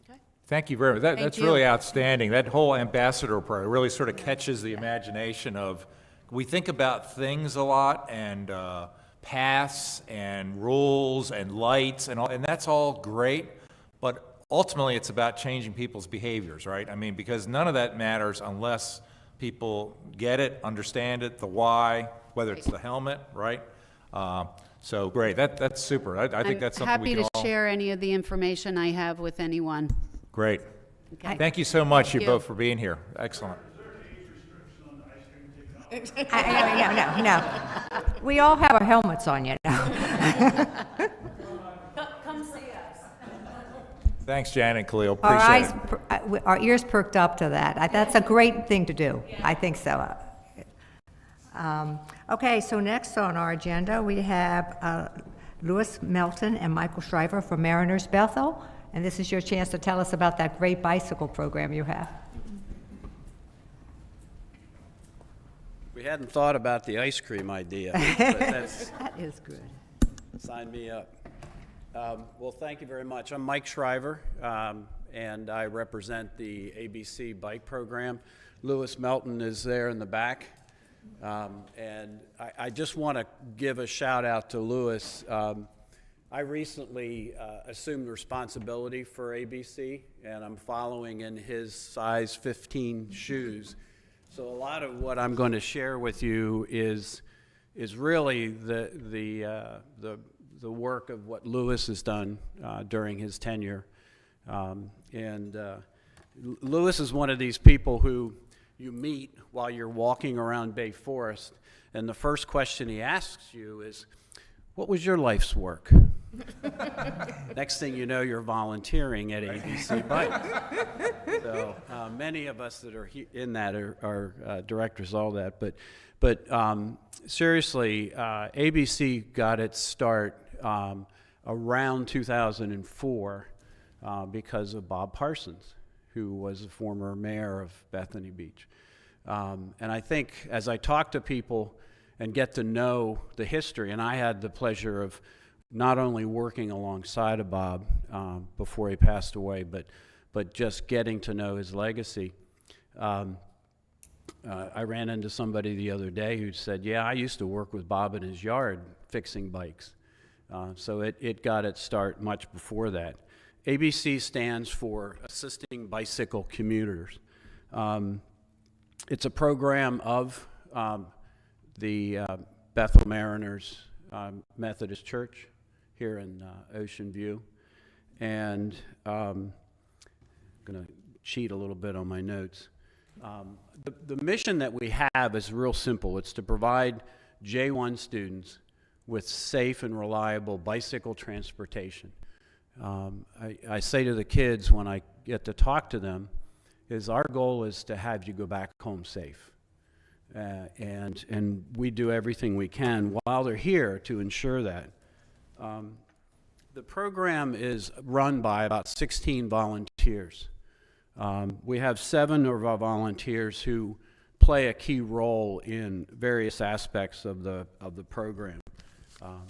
Okay. Thank you very much. That's you. really outstanding. That whole ambassador program really sort of catches the imagination of, we think about things a lot, and paths and rules and lights and all, and that's all great, but ultimately it's about changing people's behaviors, right? I mean, because none of that matters unless people get it, understand it, the why, whether it's the helmet, right? So great, that's super. I think that's something we can all. I'm happy to share any of the information I have with anyone. Great. Okay. Thank you so much, you you. both, for being here. Excellent. No. We all have our helmets on, Come see us. Thanks, Janet and Khalil. Our Appreciate eyes, it. our ears perked up to that. That's a great thing to do. I think so. Okay, so next on our agenda, we have Lewis Melton and Michael Shriver from Mariners Bethel, and this is your chance to tell us about that great bicycle program you have. We hadn't thought about the ice cream idea, but that's, That is good. sign me up. Well, thank you very much. I'm Mike Shriver, and I represent the ABC bike program. Lewis Melton is there in the back. And I just want to give a shout out to Lewis. I recently assumed responsibility for ABC, and I'm following in his size 15 shoes. So a lot of what I'm going to share with you is really the work of what Lewis has done during his tenure. Lewis is one of these people who you meet while you're walking around Bay Forest, and the first question he asks you is, what was your life's work? Next thing you know, you're volunteering at ABC Bikes. So many of us that are in that are directors, all that. But seriously, ABC got its start around 2004 because of Bob Parsons, who was the former mayor of Bethany Beach. And I think as I talk to people and get to know the history, and I had the pleasure of not only working alongside of Bob before he passed away, but just getting to know his legacy. I ran into somebody the other day who said, yeah, I used to work with Bob in his yard fixing bikes. So it got its start much before that. ABC stands for Assisting Bicycle Commuters. It's a program of the Bethel Mariners Methodist Church here in Ocean View. And I'm going to cheat a little bit on my notes. The mission that we have is real simple. It's to provide J1 students with safe and reliable bicycle transportation. I say to the kids when I get to talk to them, our goal is to have you go back home safe. And we do everything we can while they're here to ensure that. The program is run by about 16 volunteers. We have 7 of our volunteers who play a key role in various aspects of the program.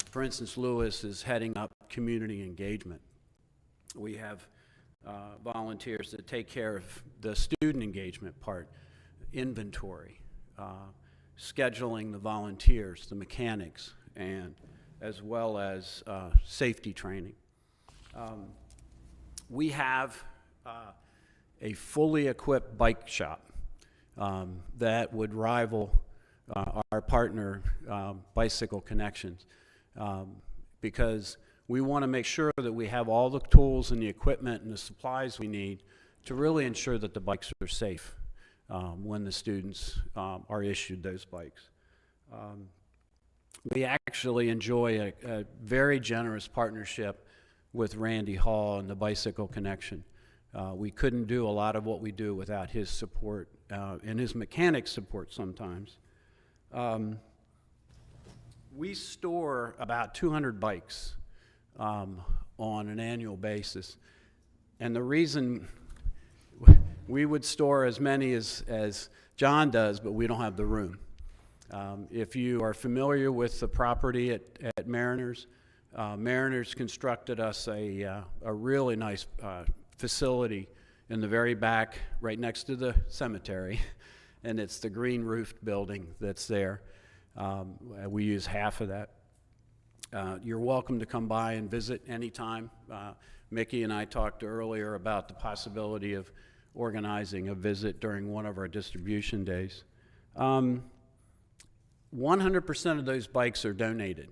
For instance, Lewis is heading up community engagement. We have volunteers that take care of the student engagement part, inventory, scheduling the volunteers, the mechanics, and as well as safety training. We have a fully equipped bike shop that would rival our partner Bicycle Connections because we want to make sure that we have all the tools and the equipment and the supplies we need to really ensure that the bikes are safe when the students are issued those bikes. We actually enjoy a very generous partnership with Randy Hall and the Bicycle Connection. We couldn't do a lot of what we do without his support and his mechanic support sometimes. We store about 200 bikes on an annual basis. And the reason we would store as many as John does, but we don't have the room. If you are familiar with the property at Mariners, Mariners constructed us a really nice facility in the very back, right next to the cemetery, and it's the green roofed building that's there. We use half of that. You're welcome to come by and visit anytime. Mickey and I talked earlier about the possibility of organizing a visit during one of our distribution days. 100% of those bikes are donated,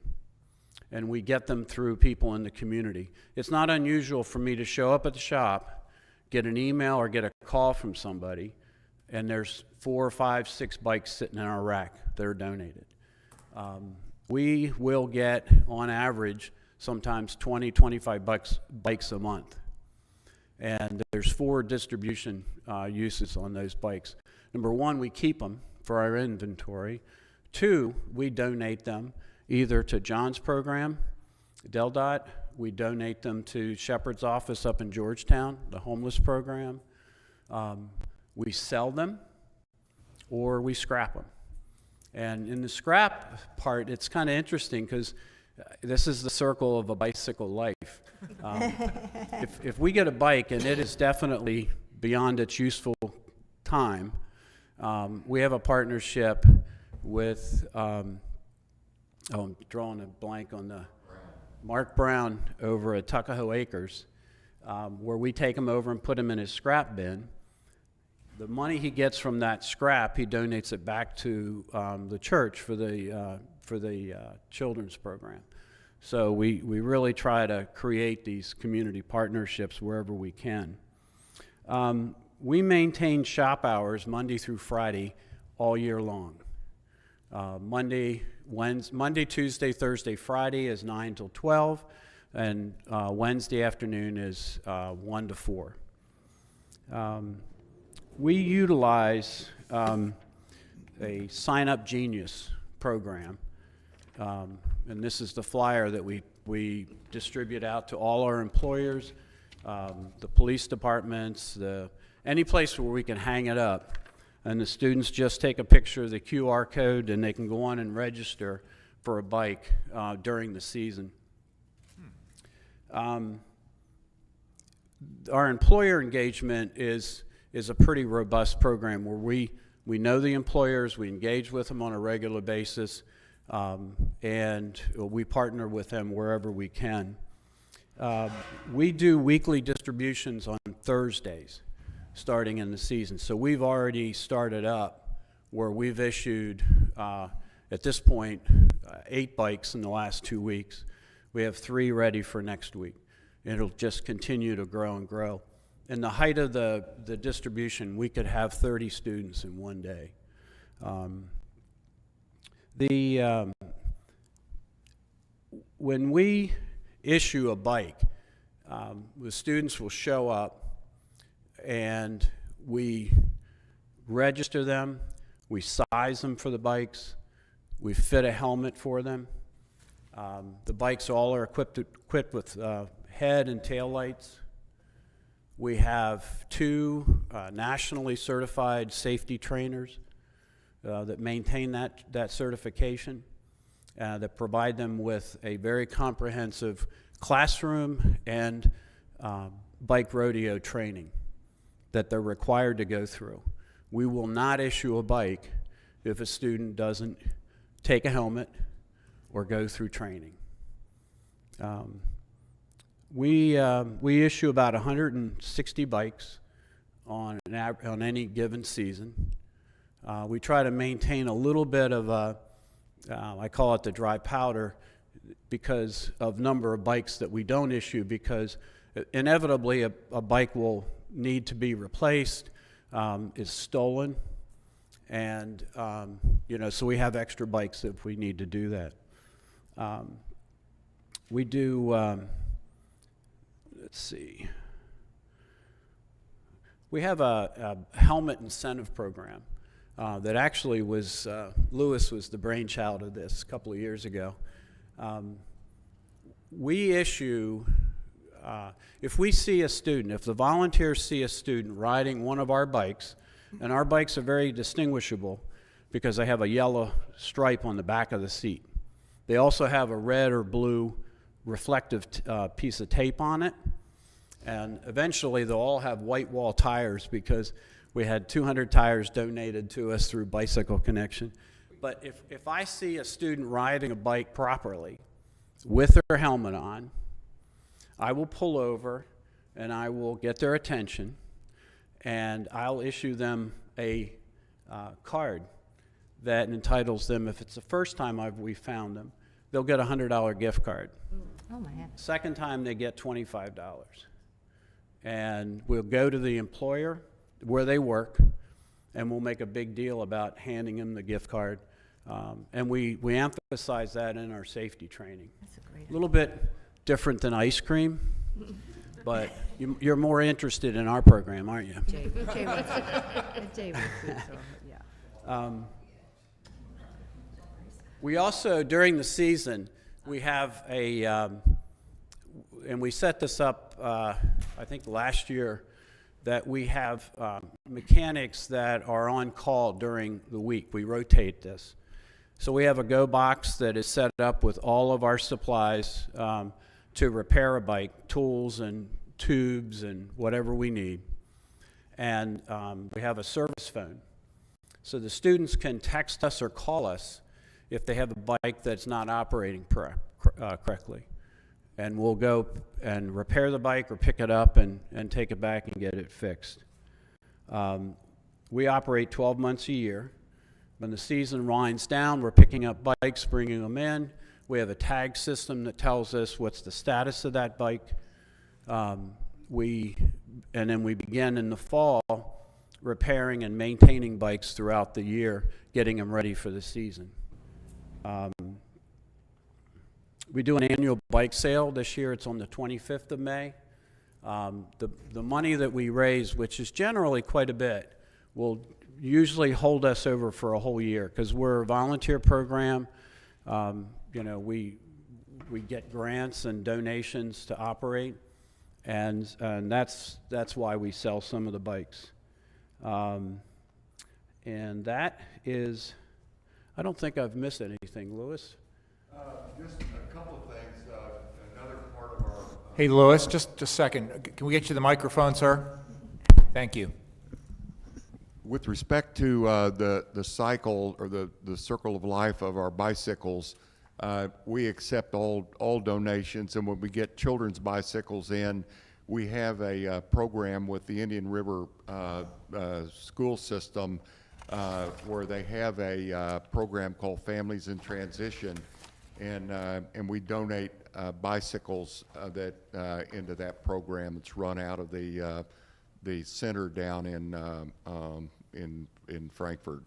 and we get them through people in the community. It's not unusual for me to show up at the shop, get an email or get a call from somebody, and there's 4, 5, 6 bikes sitting in our rack that are donated. We will get, on average, sometimes 20, 25 bikes a month. And there's 4 distribution uses on those bikes. Number 1, we keep them for our inventory. 2, we donate them either to John's program, Del Dot, we donate them to Shepherd's office up in Georgetown, the homeless program. We sell them or we scrap them. And in the scrap part, it's kind of interesting because this is the circle of a bicycle life. If we get a bike and it is definitely beyond its useful time, we have a partnership with, I'm drawing a blank on the Mark Brown over at Tuckahoe Acres, where we take him over and put him in his scrap bin. The money he gets from that scrap, he donates it back to the church for the children's program. So we really try to create these community partnerships wherever we can. We maintain shop hours Monday through Friday all year long. Monday, Tuesday, Thursday, Friday is 9 till 12, and Wednesday afternoon is 1 to 4. We utilize a Sign Up Genius program, and this is the flyer that we distribute out to all our employers the police departments, any place where we can hang it up. And the students just take a picture of the QR code and they can go on and register for a bike during the season. Our employer engagement is a pretty robust program where we know the employers, we engage with them on a regular basis, and we partner with them wherever we can. We do weekly distributions on Thursdays starting in the season. So we've already started up where we've issued, at this point, 8 bikes in the last 2 weeks. We have 3 ready for next week. It'll just continue to grow and grow. In the height of the distribution, we could have 30 students in one day. When we issue a bike, the students will show up and we register them, we size them for the bikes, we fit a helmet for them. The bikes all are equipped with head and tail lights. We have 2 nationally certified safety trainers that maintain that certification, that provide them with a very comprehensive classroom and bike rodeo training that they're required to go through. We will not issue a bike if a student doesn't take a helmet or go through training. We issue about 160 bikes on any given season. We try to maintain a little bit of I call it the dry powder, because of number of bikes that we don't issue, because inevitably a bike will need to be replaced, is stolen, and so we have extra bikes if we need to do that. We do, let's see, we have a helmet incentive program that actually was, Lewis was the brainchild of this a couple of years ago. We issue, if we see a student, if the volunteers see a student riding one of our bikes, and our bikes are very distinguishable because they have a yellow stripe on the back of the seat. They also have a red or blue reflective piece of tape on it, and eventually they'll all have white wall tires because we had 200 tires donated to us through Bicycle Connection. But if I see a student riding a bike properly with their helmet on, I will pull over and I will get their attention and I'll issue them a card that entitles them, if it's the first time we found them, they'll get a $100 gift card. Oh, my heavens. Second time, they get $25. And we'll go to the employer where they work, and we'll make a big deal about handing them the gift card. And we emphasize that in our safety training. That's a great A little bit different than ice cream, but you're more interested in our program, aren't you? Jay would say so, yeah. We also, during the season, we have and we set this up, I think last year, that we have mechanics that are on call during the week. We rotate this. So we have a go box that is set up with all of our supplies to repair a bike, tools and tubes and whatever we need. And we have a service phone. So the students can text us or call us if they have a bike that's not operating correctly. And we'll go and repair the bike or pick it up and take it back and get it fixed. We operate 12 months a year. When the season winds down, we're picking up bikes, bringing them in. We have a tag system that tells us what's the status of that bike. And then we begin in the fall repairing and maintaining bikes throughout the year, getting them ready for the season. We do an annual bike sale. This year it's on the 25th of May. The money that we raise, which is generally quite a bit, will usually hold us over for a whole year because we're a volunteer program. We get grants and donations to operate, and that's why we sell some of the bikes. And that is, I don't think I've missed anything, Louis. Just a couple of things, another part of our. Hey, Louis, just a second. Can we get you the microphone, sir? Thank you. With respect to the cycle or the circle of life of our bicycles, we accept all donations, and when we get children's bicycles in, we have a program with the Indian River school system where they have a program called Families in Transition, and we donate bicycles that into that program. It's run out of the center down in Frankfurt.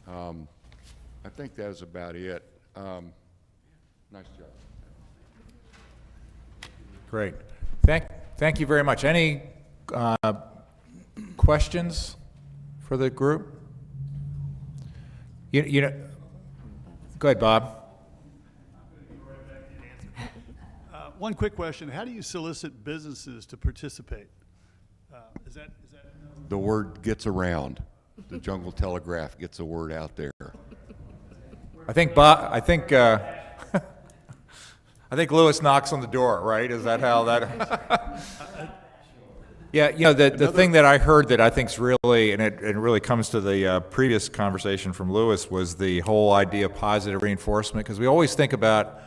I think that was about it. Nice job. Great. Thank you very much. Any questions for the group? You know, go ahead, Bob. One quick question: how do you solicit businesses to participate? Is that The word gets around. The Jungle Telegraph gets the word out there. I think Bob. I think Louis knocks on the door, right? Is that how that? Yeah, you know, the thing that I heard that I think's really, and it really comes to the previous conversation from Louis, was the whole idea of positive reinforcement, because we always think about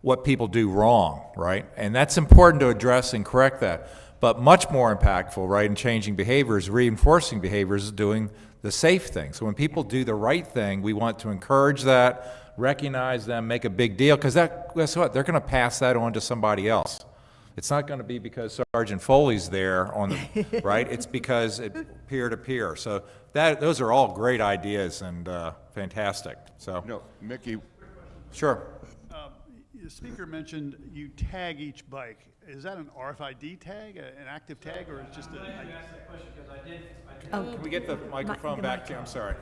what people do wrong, right? And that's important to address and correct that. But much more impactful, right, in changing behaviors, reinforcing behaviors, is doing the safe thing. So when people do the right thing, we want to encourage that, recognize them, make a big deal, because guess what? They're going to pass that on to somebody else. It's not going to be because Sergeant Foley's there on the right. It's because it peer to peer. So those are all great ideas and fantastic. So No, Mickey, sure. the speaker mentioned you tag each bike. Is that an RFID tag, an active tag, or it's just a? Can we get the microphone back to you? I'm sorry.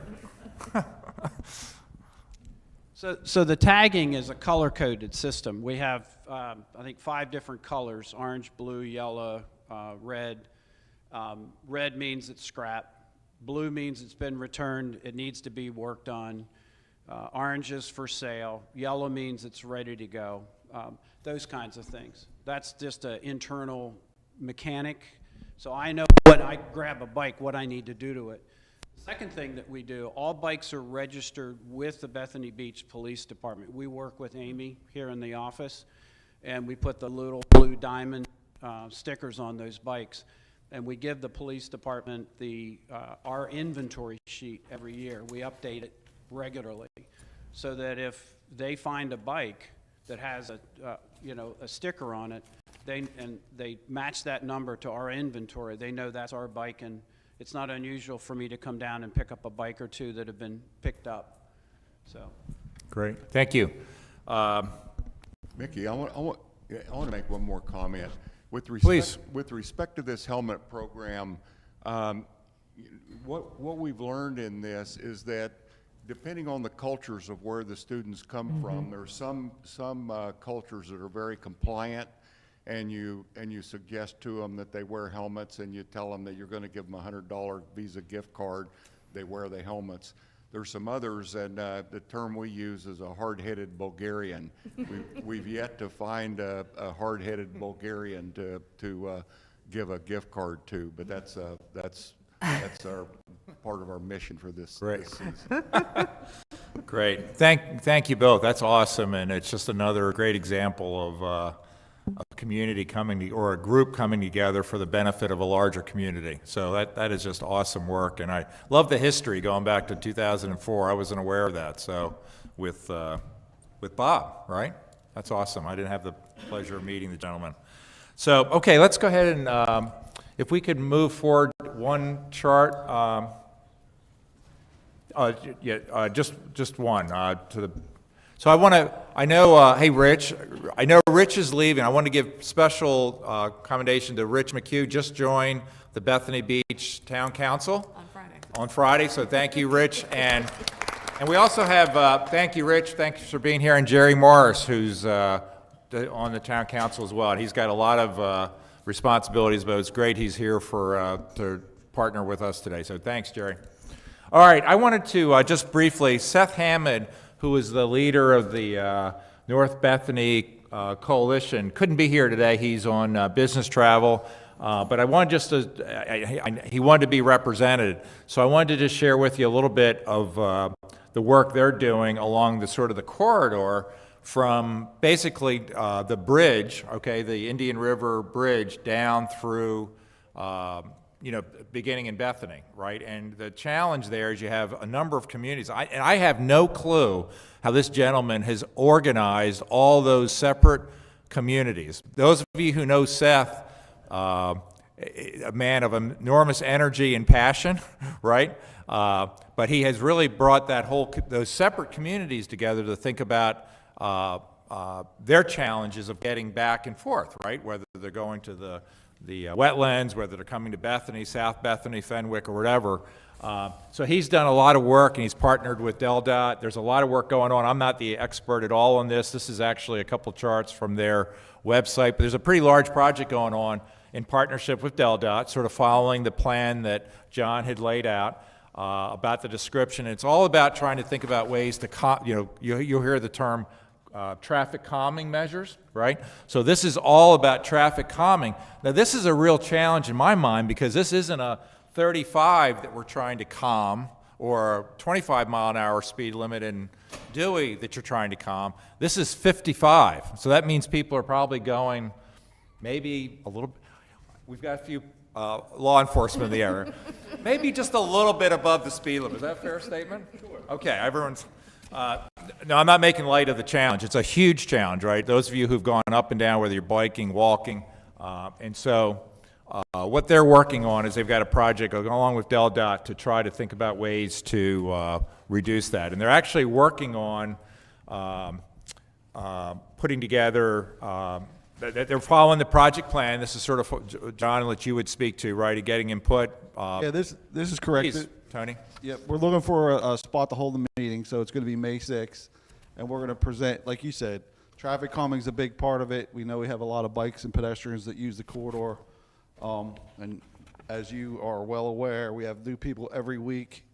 So the tagging is a color-coded system. We have, I think, 5 different colors: orange, blue, yellow, red. Red means it's scrap. Blue means it's been returned, it needs to be worked on. Orange is for sale. Yellow means it's ready to go. Those kinds of things. That's just an internal mechanic. So I know when I grab a bike what I need to do to it. Second thing that we do, all bikes are registered with the Bethany Beach Police Department. We work with Amy here in the office, and we put the little blue diamond stickers on those bikes. And we give the police department our inventory sheet every year. We update it regularly, so that if they find a bike that has a sticker on it, they match that number to our inventory. They know that's our bike, and it's not unusual for me to come down and pick up a bike or two that have been picked up. So, Great. Thank you. Mickey, I want to make one more comment. Please. With respect to this helmet program, what we've learned in this is that depending on the cultures of where the students come from, there are some cultures that are very compliant, and you suggest to them that they wear helmets, and you tell them that you're going to give them a $100 Visa gift card. They wear the helmets. There's some others, and the term we use is a hard-headed Bulgarian. We've yet to find a hard-headed Bulgarian to give a gift card to, but that's our part of our mission for this season. Great. Thank you both. That's awesome, and it's just another great example of a community or a group coming together for the benefit of a larger community. So that is just awesome work, and I love the history going back to 2004. I wasn't aware of that. So with Bob, right? That's awesome. I didn't have the pleasure of meeting the gentleman. So okay, let's go ahead and if we could move forward one chart. Just one to the. So hey Rich, I know Rich is leaving. I want to give special commendation to Rich McHugh, just joined the Bethany Beach Town Council. On Friday, so thank you, Rich. And we also have, thank you, Rich, thanks for being here, and Jerry Morris, who's on the Town Council as well. And he's got a lot of responsibilities, but it's great he's here to partner with us today. So thanks, Jerry. All right, I wanted to just briefly, Seth Hammond, who is the leader of the North Bethany Coalition, couldn't be here today. He's on business travel. But I wanted just to, he wanted to be represented. So I wanted to just share with you a little bit of the work they're doing along the sort of the corridor from basically the bridge, okay, the Indian River Bridge down through, beginning in Bethany, right? And the challenge there is you have a number of communities. And I have no clue how this gentleman has organized all those separate communities. Those of you who know Seth, a man of enormous energy and passion, right? But he has really brought those separate communities together to think about their challenges of getting back and forth, right? Whether they're going to the wetlands, whether they're coming to Bethany, South Bethany, Fenwick, or whatever. So he's done a lot of work, and he's partnered with DelDOT. There's a lot of work going on. I'm not the expert at all on this. This is actually a couple charts from their website, but there's a pretty large project going on in partnership with DelDOT, sort of following the plan that John had laid out about the description. It's all about trying to think about ways to, you'll hear the term traffic calming measures, right? So this is all about traffic calming. Now this is a real challenge in my mind because this isn't a 35 that we're trying to calm or a 25-mile-an-hour speed limit in Dewey that you're trying to calm. This is 55. So that means people are probably going maybe a little, we've got a few law enforcement in the area, maybe just a little bit above the speed limit. Is that a fair statement? Sure. Okay, everyone's, no, I'm not making light of the challenge. It's a huge challenge, right? Those of you who've gone up and down, whether you're biking, walking, and so what they're working on is they've got a project along with DelDOT to try to think about ways to reduce that. And they're actually working on putting together, they're following the project plan. This is sort of, John, that you would speak to, right, getting input. Yeah, this is correct. Please, Tony. Yep, we're looking for a spot to hold the meeting, so it's going to be May 6th, and we're going to present, like you said, traffic calming is a big part of it. We know we have a lot of bikes and pedestrians that use the corridor, and as you are well aware, we have new people every week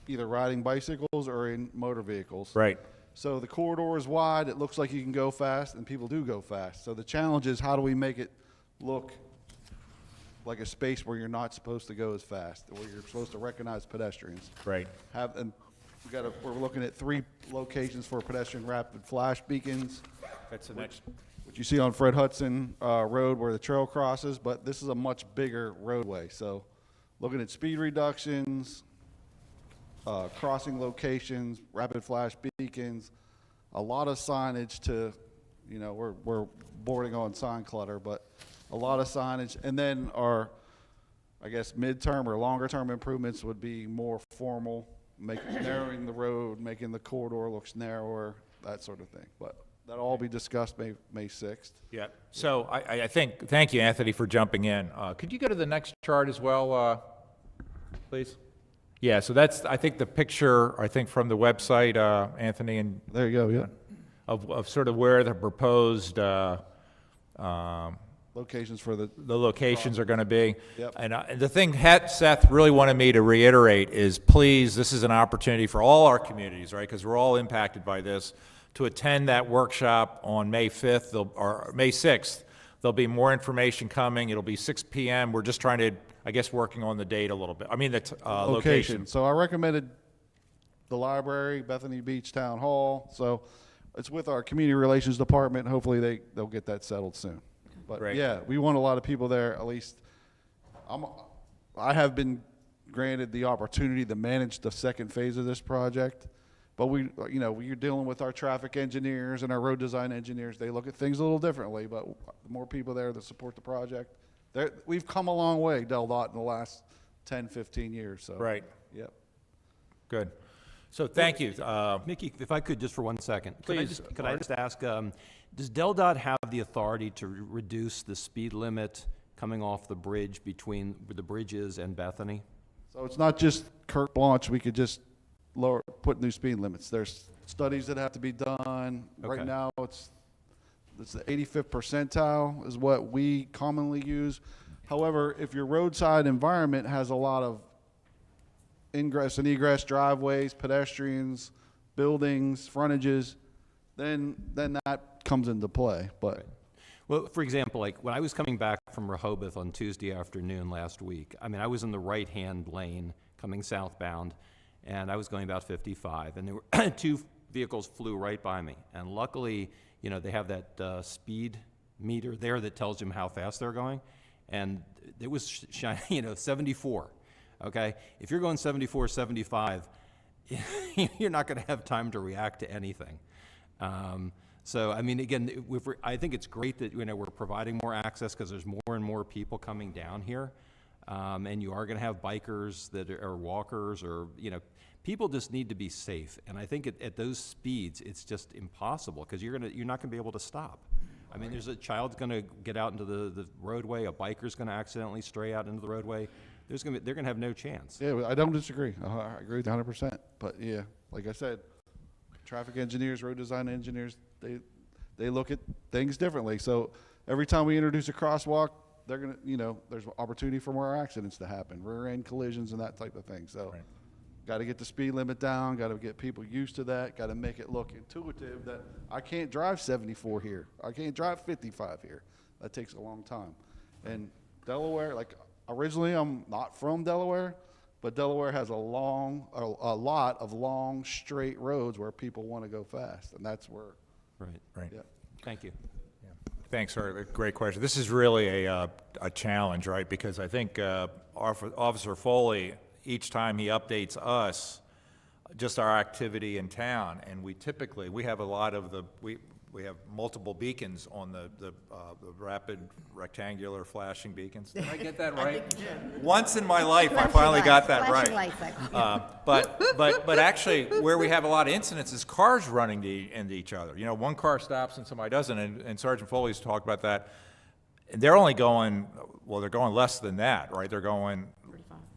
either riding bicycles or in motor vehicles. Right. So the corridor is wide, it looks like you can go fast, and people do go fast. So the challenge is how do we make it look like a space where you're not supposed to go as fast, where you're supposed to recognize pedestrians. Right. We're looking at 3 locations for pedestrian rapid flash beacons. That's the next. Which you see on Fred Hudson Road where the trail crosses, but this is a much bigger roadway. So looking at speed reductions, crossing locations, rapid flash beacons, a lot of signage to, we're bordering on sign clutter, but a lot of signage. And then our, I guess, midterm or longer term improvements would be more formal, narrowing the road, making the corridor looks narrower, that sort of thing. But that'll all be discussed May 6th. Yeah. So I think, thank you, Anthony, for jumping in. Could you go to the next chart as well, please? Yeah, so that's, I think, the picture, from the website, Anthony, and there you go, yeah. Of sort of where the proposed locations for the locations are going to be. Yep. And the thing Seth really wanted me to reiterate is, please, this is an opportunity for all our communities, right? Because we're all impacted by this, to attend that workshop on May 5th or May 6th. There'll be more information coming. It'll be 6 p.m. We're just trying to, I guess, working on the date a little bit. I mean, the location. So I recommended the library, Bethany Beach Town Hall. So it's with our community relations department. Hopefully they'll get that settled soon. But Great. Yeah, we want a lot of people there. At least I have been granted the opportunity to manage the second phase of this project. But we're dealing with our traffic engineers and our road design engineers. They look at things a little differently, but the more people there that support the project, we've come a long way, DelDOT, in the last 10, 15 years. So. Right. Yep. Good. So thank you. Mickey, if I could just for 1 second. Please. Could I just ask, does DelDOT have the authority to reduce the speed limit coming off the bridge between where the bridge is and Bethany? So it's not just carte blanche. We could just put new speed limits. There's studies that have to be done. Okay. Right now, it's the 85th percentile is what we commonly use. However, if your roadside environment has a lot of ingress and egress driveways, pedestrians, buildings, frontages, then that comes into play. But Well, for example, like when I was coming back from Rehoboth on Tuesday afternoon last week, I mean, I was in the right-hand lane coming southbound, and I was going about 55, and there were two vehicles flew right by me. And luckily, you know, they have that speed meter there that tells them how fast they're going, and it was shining, you know, 74. Okay, if you're going 74, 75, you're not going to have time to react to anything. So, I mean, again, I think it's great that, you know, we're providing more access because there's more and more people coming down here. And you are going to have bikers that are walkers, or, you know, people just need to be safe. And I think at those speeds, it's just impossible because you're not going to be able to stop. I mean, there's a child's going to get out into the roadway, a biker's going to accidentally stray out into the roadway. They're going to have no chance. yeah, I don't disagree. I agree with 100%. But yeah, like I said, traffic engineers, road design engineers, they look at things differently. So every time we introduce a crosswalk, they're gonna, you know, there's opportunity for more accidents to happen, rear end collisions and that type of thing. So, got to get the speed limit down. Got to get people used to that. Got to make it look intuitive that I can't drive 74 here. I can't drive 55 here. That takes a long time. And Delaware, like originally, I'm not from Delaware, but Delaware has a lot of long straight roads where people want to go fast, and that's where. Right. Yeah. Thank you. Thanks, sir. Great question. This is really a challenge, right? Because I think Officer Foley, each time he updates us, just our activity in town, and we have a lot of we have multiple beacons on the rapid rectangular flashing beacons. Did I get that right? Once in my life, I finally got that right. But actually, where we have a lot of incidents is cars running into each other. You know, one car stops and somebody doesn't, and Sergeant Foley's talked about that. And they're only going, well, they're going less than that, right? They're going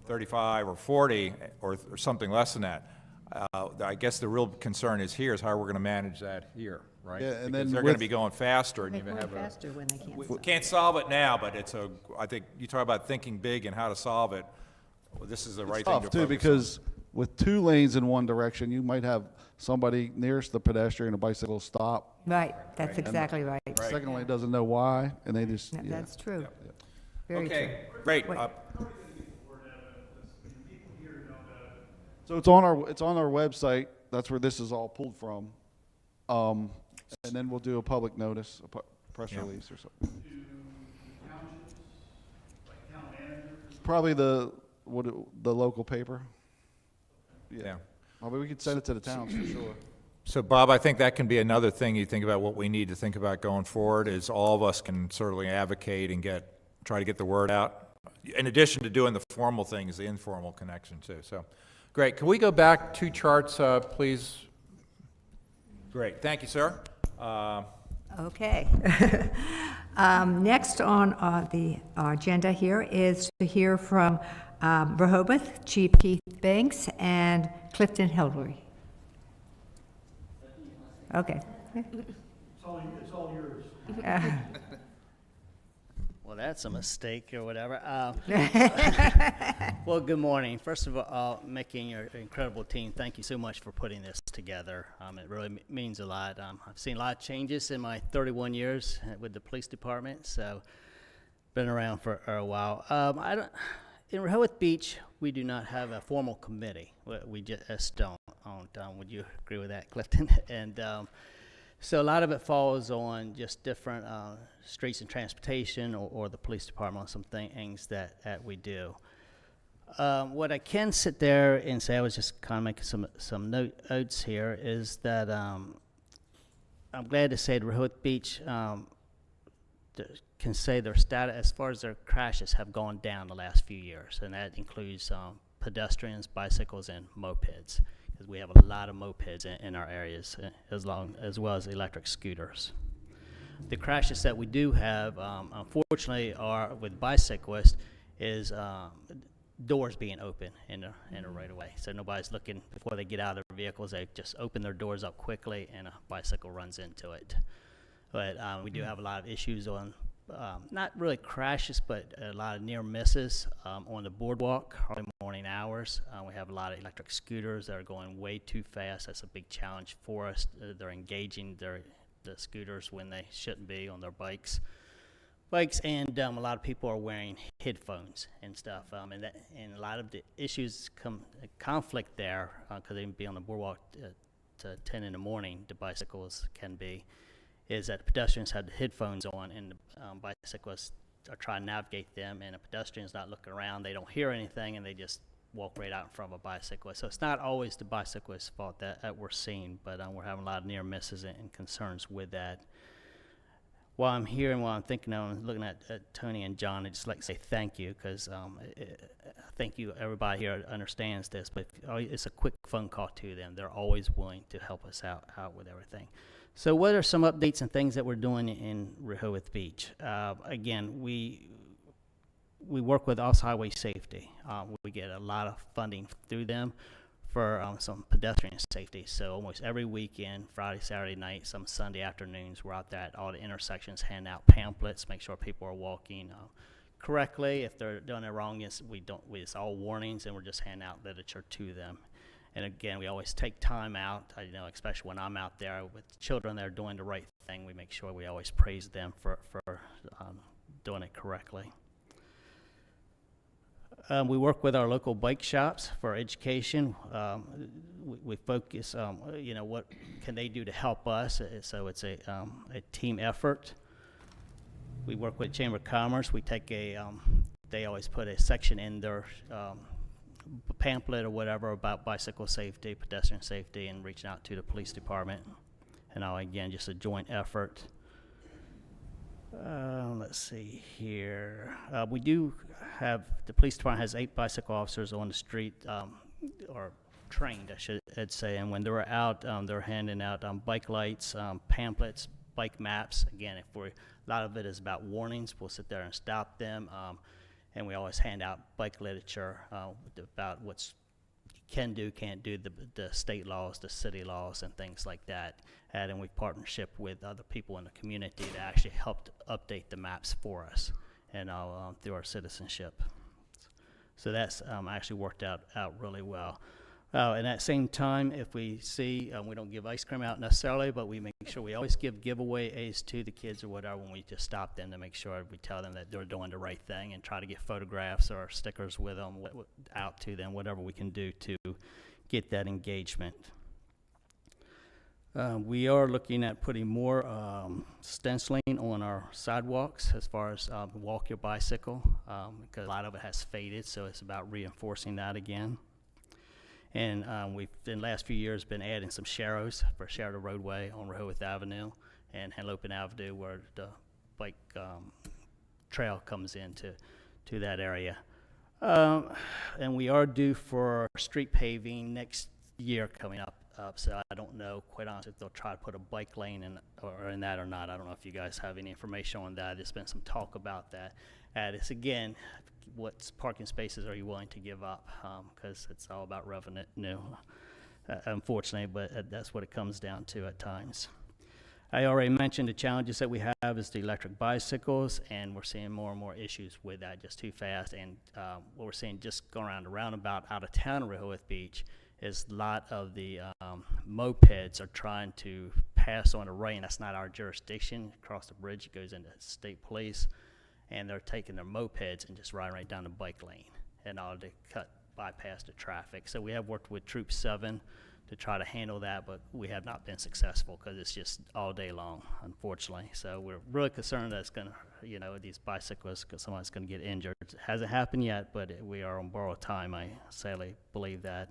35 or 40 or something less than that. I guess the real concern is how we're going to manage that here, right? Yeah, and because then they're going to be going faster and They're even going have faster when they can't we stop. can't solve it now, but I think you talk about thinking big and how to solve it. Well, this is the right thing to Tough too, focus because with two lanes in one direction, you might have somebody nearest the pedestrian, a bicycle stop. Right, that's exactly right. The second lane doesn't know why, and they just, No, yeah. that's true. on. Very true. Okay, great. Wait. So it's on our website. That's where this is all pulled from. And then we'll do a public notice, a press release or something. Probably the local paper. Yeah. I mean, we could send it to the towns for sure. So, Bob, I think that can be another thing you think about. What we need to think about going forward is all of us can certainly advocate and try to get the word out. In addition to doing the formal things, the informal connection too. So, great. Can we go back 2 charts, please? Great. Thank you, sir. Okay. Next on the agenda here is to hear from Rehoboth, Chief Keith Banks, and Clifton Hillary. Okay. It's all yours. Well, that's a mistake or whatever. Well, good morning. First of all, Mickey and your incredible team, thank you so much for putting this together. It really means a lot. I've seen a lot of changes in my 31 years with the police department, so been around for a while. In Rehoboth Beach, we do not have a formal committee. We just don't. Would you agree with that, Clifton? And so a lot of it falls on just different streets and transportation or the police department on some things that we do. What I can sit there and say, I was just kind of making some notes here, is that I'm glad to say that Rehoboth Beach can say their status as far as their crashes have gone down the last few years, and that includes pedestrians, bicycles, and mopeds, because we have a lot of mopeds in our areas, as well as electric scooters. The crashes that we do have, unfortunately, are with bicyclists, is doors being open in a right of way. So nobody's looking before they get out of their vehicles. They just open their doors up quickly, and a bicycle runs into it. But we do have a lot of issues on, not really crashes, but a lot of near misses on the boardwalk, early morning hours. We have a lot of electric scooters that are going way too fast. That's a big challenge for us. They're engaging the scooters when they shouldn't be on their bikes, and a lot of people are wearing headphones and stuff, and a lot of the issues conflict there because they can be on the boardwalk to 10 in the morning. The bicycles can be. Is that the pedestrians have the headphones on, and the bicyclists are trying to navigate them, and a pedestrian's not looking around, they don't hear anything, and they just walk right out in front of a bicyclist. So it's not always the bicyclist's fault that we're seeing, but we're having a lot of near misses and concerns with that. While I'm here and while I'm thinking on looking at Tony and John, I'd just like to say thank you, because thank you, everybody here understands this, but it's a quick phone call to them. They're always willing to help us out with everything. So what are some updates and things that we're doing in Rehoboth Beach? Again, we work with Off Highway Safety. We get a lot of funding through them for some pedestrian safety. So almost every weekend, Friday, Saturday night, some Sunday afternoons, we're out there at all the intersections handing out pamphlets, make sure people are walking correctly. If they're doing it wrong, it's all warnings, and we're just handing out literature to them. And again, we always take time out, especially when I'm out there with children that are doing the right thing. We make sure we always praise them for doing it correctly. We work with our local bike shops for education. We focus on, what can they do to help us. So it's a team effort. We work with Chamber of Commerce. We take they always put a section in their pamphlet or whatever about bicycle safety, pedestrian safety, and reaching out to the police department. And again, just a joint effort. Let's see here. We do have, the police department has 8 bicycle officers on the street, or trained, I'd say, and when they're out, they're handing out bike lights, pamphlets, bike maps. Again, a lot of it is about warnings. We'll sit there and stop them. And we always hand out bike literature about what's can do, can't do, the state laws, the city laws, and things like that. And we partnership with other people in the community that actually helped update the maps for us, and through our citizenship. So that's actually worked out really well. And at the same time, if we see, we don't give ice cream out necessarily, but we make sure we always give giveaways to the kids or whatever when we just stop them, to make sure we tell them that they're doing the right thing, and try to get photographs or stickers with them out to them, whatever we can do to get that engagement. We are looking at putting more stenciling on our sidewalks as far as walk your bicycle, because a lot of it has faded, so it's about reinforcing that again. And we've, in the last few years, been adding some sharrows for share the roadway on Rehoboth Avenue and Henlopen Avenue, where the bike trail comes into that area. And we are due for street paving next year coming up. So I don't know, quite honestly, if they'll try to put a bike lane in that or not. I don't know if you guys have any information on that. There's been some talk about that. And it's, again, what parking spaces are you willing to give up? Because it's all about revenue, unfortunately, but that's what it comes down to at times. I already mentioned the challenges that we have is the electric bicycles, and we're seeing more and more issues with that, just too fast. And what we're seeing just going around the roundabout out of town in Rehoboth Beach is a lot of the mopeds are trying to pass on the right, and that's not our jurisdiction. Across the bridge, it goes into state police, and they're taking their mopeds and just riding right down the bike lane in order to bypass the traffic. So we have worked with Troop 7 to try to handle that, but we have not been successful because it's just all day long, unfortunately. So we're really concerned that it's going to, these bicyclists, because someone's going to get injured. It hasn't happened yet, but we are on borrowed time. I sadly believe that.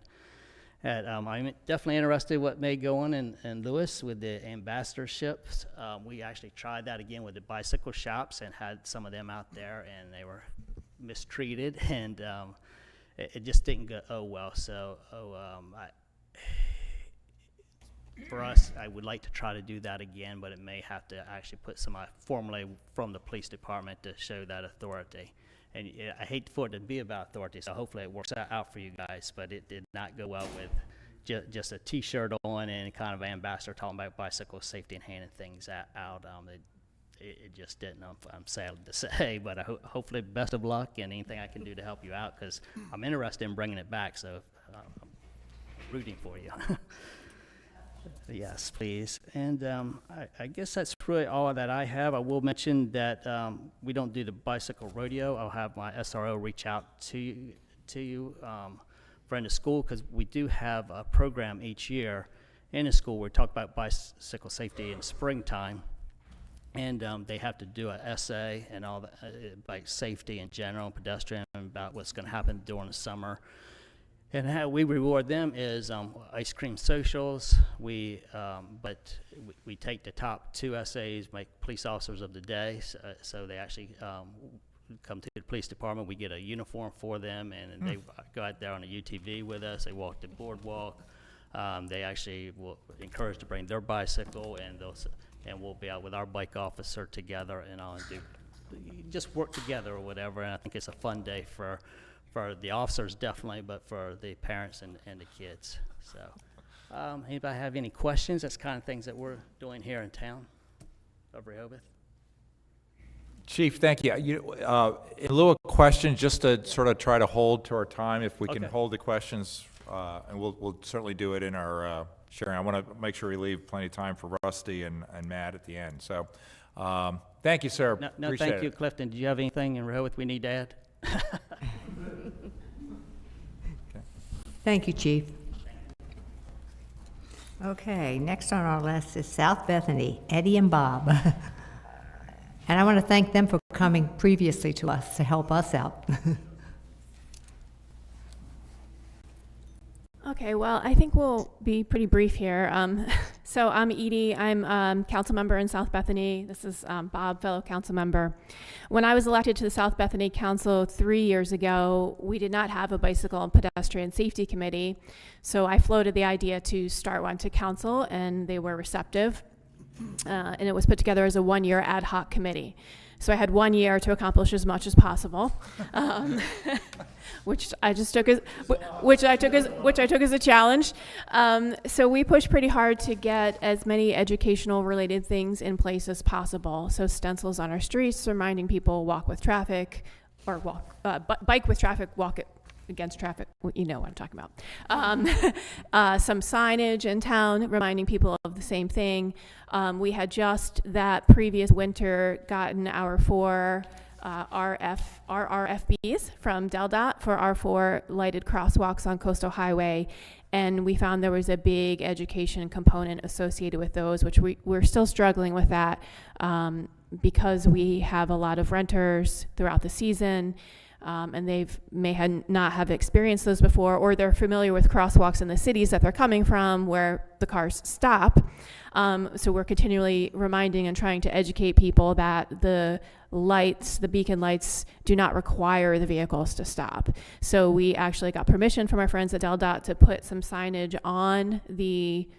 I'm definitely interested in what may go on in Lewis with the ambassadorships. We actually tried that again with the bicycle shops and had some of them out there, and they were mistreated, and it just didn't go well. So for us, I would like to try to do that again, but it may have to actually put some formally from the police department to show that authority. And I hate for it to be about authority, so hopefully it works out for you guys, but it did not go well with just a T-shirt on and kind of ambassador talking about bicycle safety and handing things out. It just didn't. I'm sad to say, but hopefully, best of luck and anything I can do to help you out, because I'm interested in bringing it back. So I'm rooting for you. Yes, please. And I guess that's really all that I have. I will mention that we don't do the bicycle rodeo. I'll have my SRO reach out to you, friend of school, because we do have a program each year in the school where we talk about bicycle safety in springtime. And they have to do an essay and all that, bike safety in general, pedestrian, about what's going to happen during the summer. And how we reward them is ice cream socials. But we take the top 2 essays, make police officers of the day, so they actually come to the police department. We get a uniform for them, and they go out there on a UTV with us. They walk the boardwalk. They actually will encourage to bring their bicycle, and we'll be out with our bike officer together and just work together or whatever. And I think it's a fun day for the officers, definitely, but for the parents and the kids. So anybody have any questions? That's the kind of things that we're doing here in town of Rehoboth. Chief, thank you. In lieu of questions, just to sort of try to hold to our time, if we can hold the questions, and we'll certainly do it in our sharing. I want to make sure we leave plenty of time for Rusty and Matt at the end. So thank you, sir. No, Appreciate thank you, it. Clifton. Do you have anything in Rehoboth we need to add? Thank you, Chief. Okay, next on our list is South Bethany, Eddie and Bob. And I want to thank them for coming previously to us to help us out. Okay, well, I think we'll be pretty brief here. So I'm Edie. I'm council member in South Bethany. This is Bob, fellow council member. When I was elected to the South Bethany Council 3 years ago, we did not have a bicycle and pedestrian safety committee. So I floated the idea to start one to council, and they were receptive. And it was put together as a one-year ad hoc committee. So I had 1 year to accomplish as much as possible, which I took as a challenge. So we pushed pretty hard to get as many educational related things in place as possible. So stencils on our streets reminding people walk with traffic, or bike with traffic, walk it against traffic. You know what I'm talking about. Some signage in town reminding people of the same thing. We had just that previous winter gotten our 4 RRFBs from DelDOT for our 4 lighted crosswalks on Coastal Highway, and we found there was a big education component associated with those, which we're still struggling with that because we have a lot of renters throughout the season. And may not have experienced those before, or they're familiar with crosswalks in the cities that they're coming from where the cars stop. So we're continually reminding and trying to educate people that the beacon lights do not require the vehicles to stop. So we actually got permission from our friends at DelDOT to put some signage on the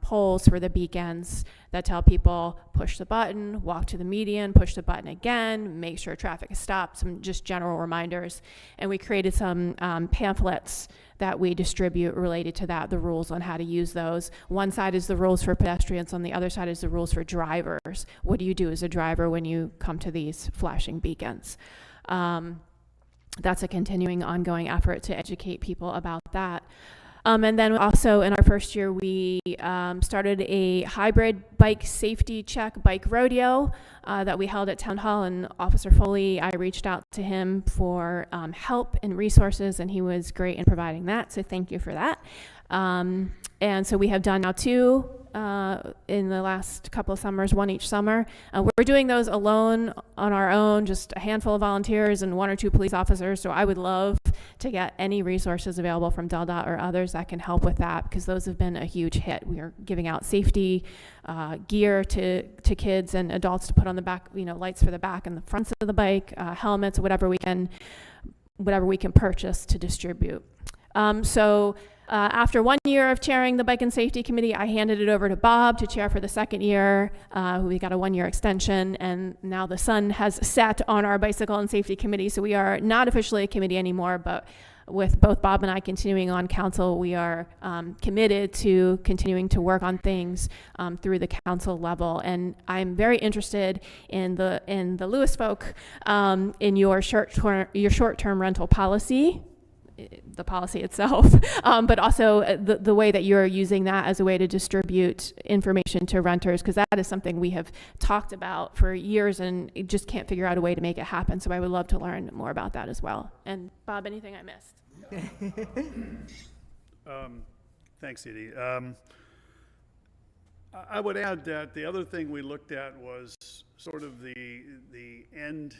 poles for the beacons that tell people push the button, walk to the median, push the button again, make sure traffic is stopped, some just general reminders. And we created some pamphlets that we distribute related to that, the rules on how to use those. One side is the rules for pedestrians, on the other side is the rules for drivers. What do you do as a driver when you come to these flashing beacons? That's a continuing, ongoing effort to educate people about that. And then also in our first year, we started a hybrid bike safety check bike rodeo that we held at Town Hall, and Officer Foley, I reached out to him for help and resources, and he was great in providing that, so thank you for that. And so we have done now 2 in the last couple of summers, 1 each summer. We're doing those alone on our own, just a handful of volunteers and 1 or 2 police officers. So I would love to get any resources available from DelDOT or others that can help with that, because those have been a huge hit. We are giving out safety gear to kids and adults to put on the back, lights for the back and the fronts of the bike, helmets, whatever we can purchase to distribute. After 1 year of chairing the Bike and Safety Committee, I handed it over to Bob to chair for the second year. We got a 1 year extension, and now the sun has set on our Bicycle and Safety Committee, so we are not officially a committee anymore, but with both Bob and I continuing on council, we are committed to continuing to work on things through the council level. And I'm very interested in the Lewis folk in your short-term rental policy, the policy itself, but also the way that you're using that as a way to distribute information to renters, because that is something we have talked about for years and just can't figure out a way to make it happen. So I would love to learn more about that as well. And Bob, anything I missed? Thanks, Edie. I would add that the other thing we looked at was sort of the end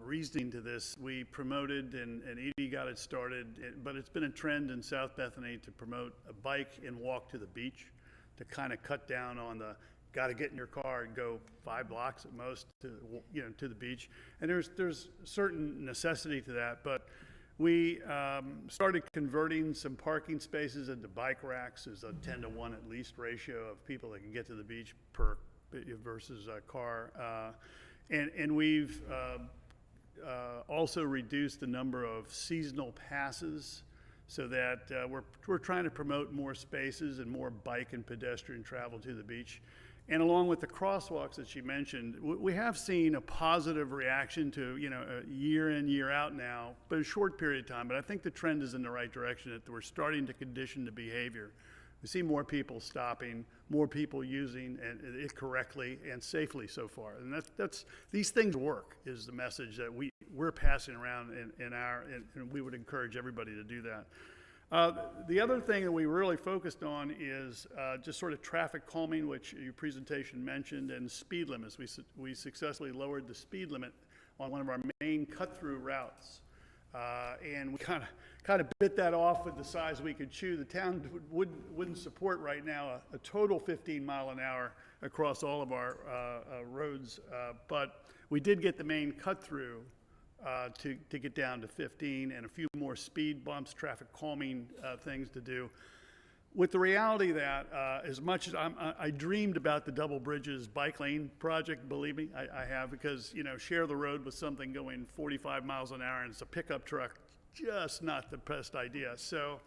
reasoning to this. We promoted, and Edie got it started, but it's been a trend in South Bethany to promote a bike and walk to the beach, to kind of cut down on the got to get in your car and go 5 blocks at most to to the beach. And there's certain necessity to that, but we started converting some parking spaces into bike racks. There's a 10-to-1 at least ratio of people that can get to the beach per versus a car. And we've also reduced the number of seasonal passes so that we're trying to promote more spaces and more bike and pedestrian travel to the beach. And along with the crosswalks that she mentioned, we have seen a positive reaction to, a year in, year out now, but a short period of time. But I think the trend is in the right direction, that we're starting to condition the behavior. We see more people stopping, more people using it correctly and safely so far. And that's these things work, is the message that we're passing around and we would encourage everybody to do that. The other thing that we really focused on is just sort of traffic calming, which your presentation mentioned, and speed limits. We successfully lowered the speed limit on one of our main cut-through routes. And we kind of bit that off with the size we could chew. The town wouldn't support right now a total 15 mile an hour across all of our roads, but we did get the main cut-through to get down to 15, and a few more speed bumps, traffic calming things to do. With the reality that as much as I dreamed about the double bridges bike lane project, believe me, I have, because share the road with something going 45 miles an hour and it's a pickup truck, just not the best idea. So,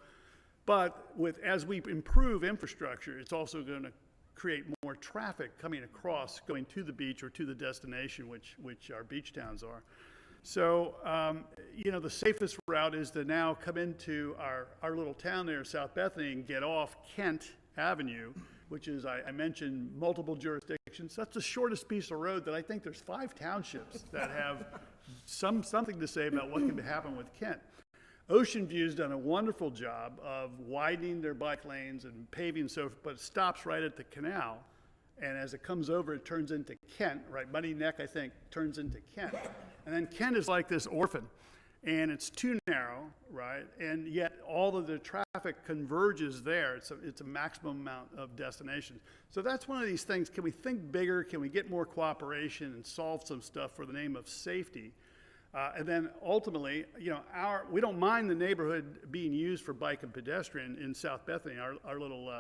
but as we improve infrastructure, it's also going to create more traffic coming across, going to the beach or to the destination, which our beach towns are. So, the safest route is to now come into our little town there, South Bethany, and get off Kent Avenue, which is, I mentioned, multiple jurisdictions. That's the shortest piece of road that I think there's 5 townships that have something to say about what can happen with Kent. Ocean View's done a wonderful job of widening their bike lanes and paving, but it stops right at the canal. And as it comes over, it turns into Kent, right? Muddy Neck, I think, turns into Kent. And then Kent is like this orphan, and it's too narrow, right? And yet all of the traffic converges there. It's a maximum amount of destinations. So that's one of these things. Can we think bigger? Can we get more cooperation and solve some stuff for the name of safety? And then ultimately, we don't mind the neighborhood being used for bike and pedestrian in South Bethany, our little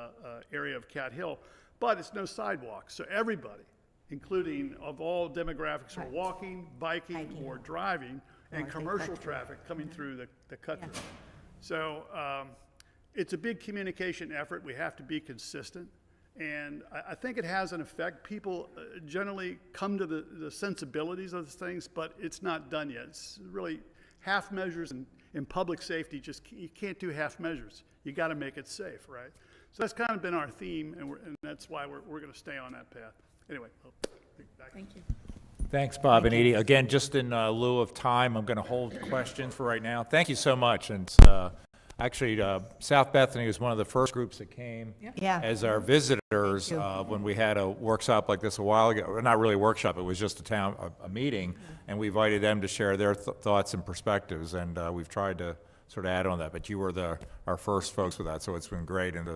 area of Cat Hill, but it's no sidewalks. So everybody, including of all demographics, are walking, biking, or driving, and commercial traffic coming through the cut-through. Yeah. So it's a big communication effort. We have to be consistent. And I think it has an effect. People generally come to the sensibilities of these things, but it's not done yet. It's really half measures in public safety. You can't do half measures. You got to make it safe, right? So that's kind of been our theme, and that's why we're going to stay on that path. Anyway, thank you. Thanks, Bob and Edie. Again, just in lieu of time, I'm going to hold questions for right now. Thank you so much. And actually, South Bethany was one of the first groups that came as our visitors when we had a workshop like this a while ago. Well, not really a workshop, it was just a meeting, and we invited them to share their thoughts and perspectives, and we've tried to sort of add on that. But you were our first folks with that, so it's been great and to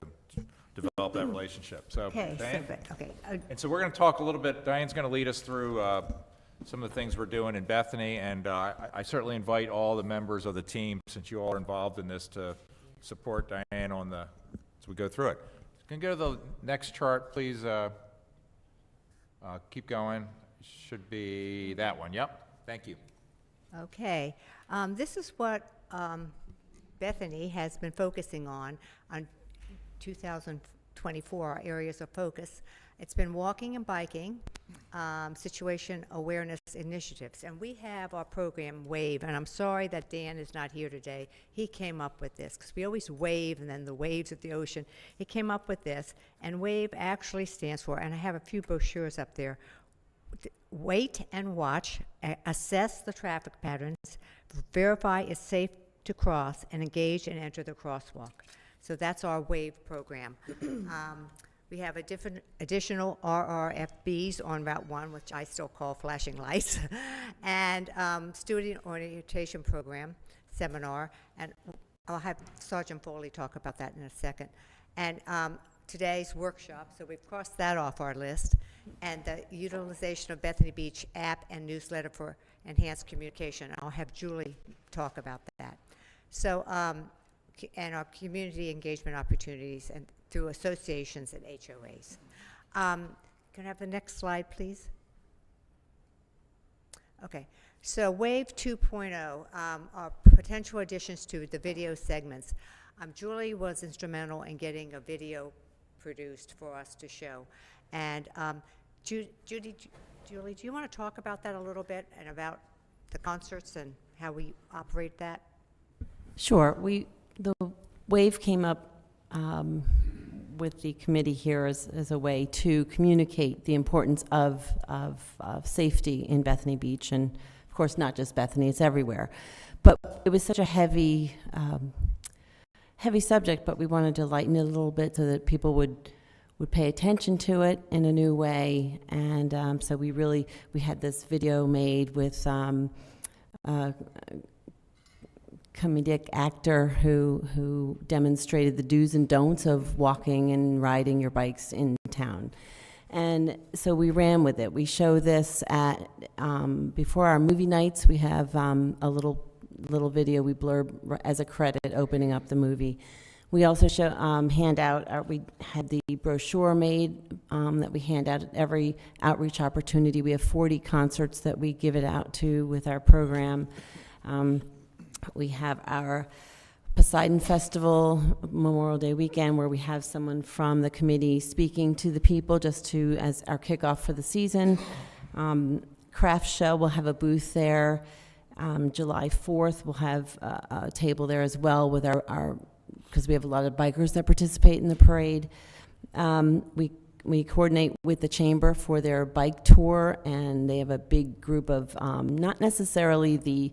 develop that relationship. So, Diane? Okay. And so we're going to talk a little bit. Diane's going to lead us through some of the things we're doing in Bethany, and I certainly invite all the members of the team, since you all are involved in this, to support Diane as we go through it. Can you go to the next chart, please? Keep going. Should be that one. Yep. Thank you. Okay. This is what Bethany has been focusing on 2024, our areas of focus. It's been walking and biking, situation awareness initiatives. And we have our program, WAVE, and I'm sorry that Dan is not here today. He came up with this, because we always wave and then the waves of the ocean. He came up with this, and WAVE actually stands for, and I have a few brochures up there, wait and watch, assess the traffic patterns, verify it's safe to cross, and engage and enter the crosswalk. So that's our WAVE program. We have additional RRFBs on Route 1, which I still call flashing lights, and student orientation program seminar, and I'll have Sergeant Foley talk about that in a second. And today's workshop, so we've crossed that off our list, and the utilization of Bethany Beach app and newsletter for enhanced communication. I'll have Julie talk about that. So, and our community engagement opportunities and through associations and HOAs. Can I have the next slide, please? Okay, so WAVE 2.0 are potential additions to the video segments. Julie was instrumental in getting a video produced for us to show. And Julie, do you want to talk about that a little bit and about the concerts and how we operate that? Sure. The WAVE came up with the committee here as a way to communicate the importance of safety in Bethany Beach, and of course not just Bethany, it's everywhere. But it was such a heavy subject, but we wanted to lighten it a little bit so that people would pay attention to it in a new way. And so we had this video made with comedic actor who demonstrated the do's and don'ts of walking and riding your bikes in town. And so we ran with it. We show this at, before our movie nights, we have a little video we blurb as a credit opening up the movie. We also show, hand out, we had the brochure made that we hand out at every outreach opportunity. We have 40 concerts that we give it out to with our program. We have our Poseidon Festival Memorial Day weekend where we have someone from the committee speaking to the people just as our kickoff for the season. Craft Show, we'll have a booth there. July 4th, we'll have a table there as well with our because we have a lot of bikers that participate in the parade. We coordinate with the chamber for their bike tour, and they have a big group of not necessarily the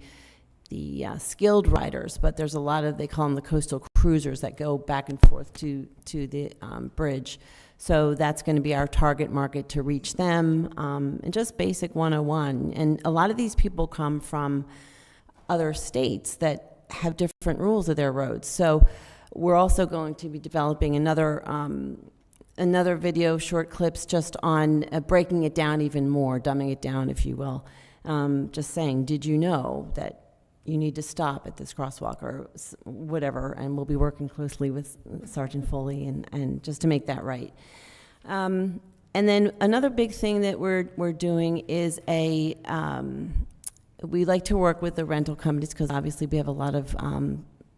skilled riders, but there's a lot of, they call them the coastal cruisers that go back and forth to the bridge. So that's going to be our target market to reach them, and just basic 101. And a lot of these people come from other states that have different rules of their roads. So we're also going to be developing another video, short clips, just on breaking it down even more, dumbing it down, if you will. Just saying, did you know that you need to stop at this crosswalk or whatever, and we'll be working closely with Sergeant Foley and just to make that right. And then another big thing that we're doing is we like to work with the rental companies because obviously we have a lot of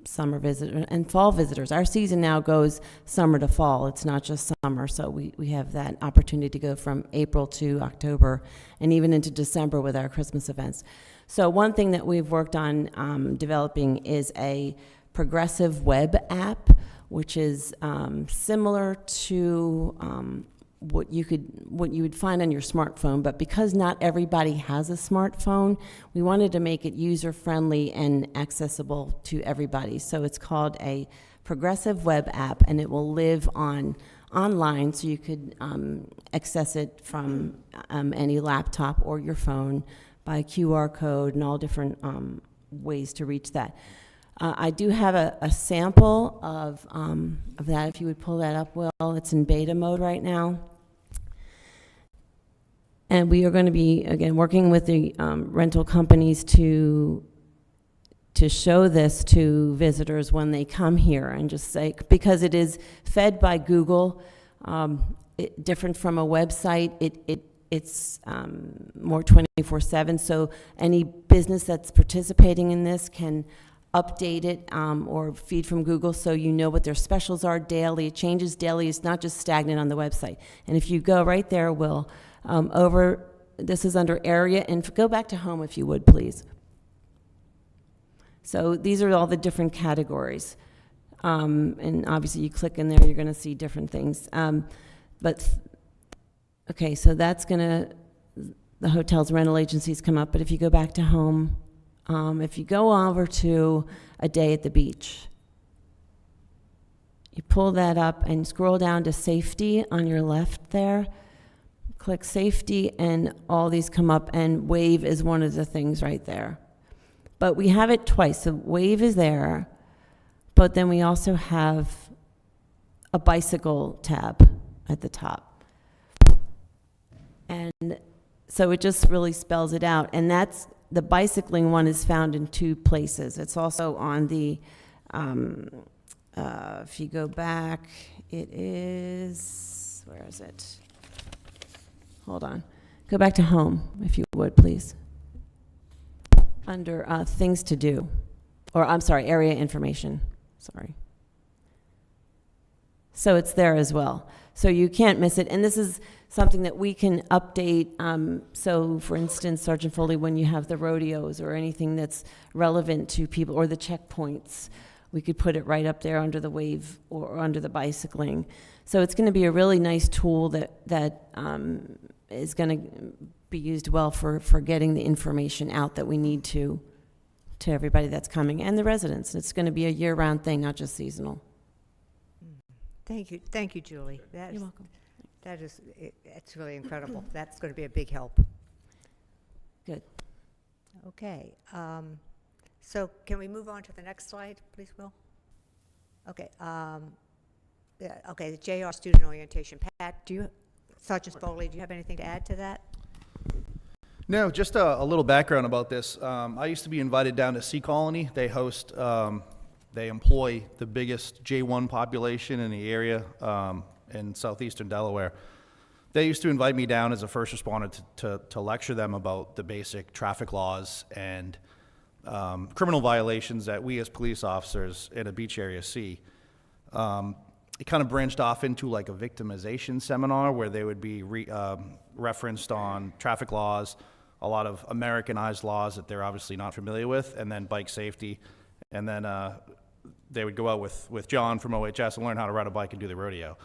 summer visitors and fall visitors. Our season now goes summer to fall. It's not just summer, so we have that opportunity to go from April to October and even into December with our Christmas events. So one thing that we've worked on developing is a progressive web app, which is similar to what you would find on your smartphone, but because not everybody has a smartphone, we wanted to make it user-friendly and accessible to everybody. So it's called a progressive web app, and it will live online, so you could access it from any laptop or your phone by QR code and all different ways to reach that. I do have a sample of that, if you would pull that up, Will. It's in beta mode right now. And we are going to be, again, working with the rental companies to show this to visitors when they come here, and just say, because it is fed by Google, different from a website, it's more 24/7, so any business that's participating in this can update it or feed from Google so you know what their specials are daily. It changes daily. It's not just stagnant on the website. And if you go right there, Will, this is under area, and go back to home if you would, please. So these are all the different categories. And obviously you click in there, you're going to see different things. Okay, so that's going to, the hotels, rental agencies come up, but if you go back to home, if you go over to a day at the beach, you pull that up and scroll down to safety on your left there, click safety, and all these come up, and wave is one of the things right there. But we have it twice, so wave is there, but then we also have a bicycle tab at the top. And so it just really spells it out, and that's, the bicycling one is found in 2 places. It's also on the, if you go back, it is, where is it? Hold on. Go back to home, if you would, please. Under things to do, or I'm sorry, area information, sorry. So it's there as well. So you can't miss it. And this is something that we can update. So for instance, Sergeant Foley, when you have the rodeos or anything that's relevant to people, or the checkpoints, we could put it right up there under the wave or under the bicycling. So it's going to be a really nice tool that is going to be used well for getting the information out that we need to everybody that's coming and the residents. It's going to be a year-round thing, not just seasonal. Thank you, Julie. You're welcome. It's really incredible. That's going to be a big help. Good. Okay, so can we move on to the next slide, please, Will? Okay, the JR student orientation. Pat, Sergeant Foley, do you have anything to add to that? No, just a little background about this. I used to be invited down to Sea Colony. They host, they employ the biggest J1 population in the area in southeastern Delaware. They used to invite me down as a first responder to lecture them about the basic traffic laws and criminal violations that we as police officers in a beach area see. It kind of branched off into like a victimization seminar where they would be referenced on traffic laws, a lot of Americanized laws that they're obviously not familiar with, and then bike safety. And then they would go out with John from OHS and learn how to ride a bike and do the rodeo.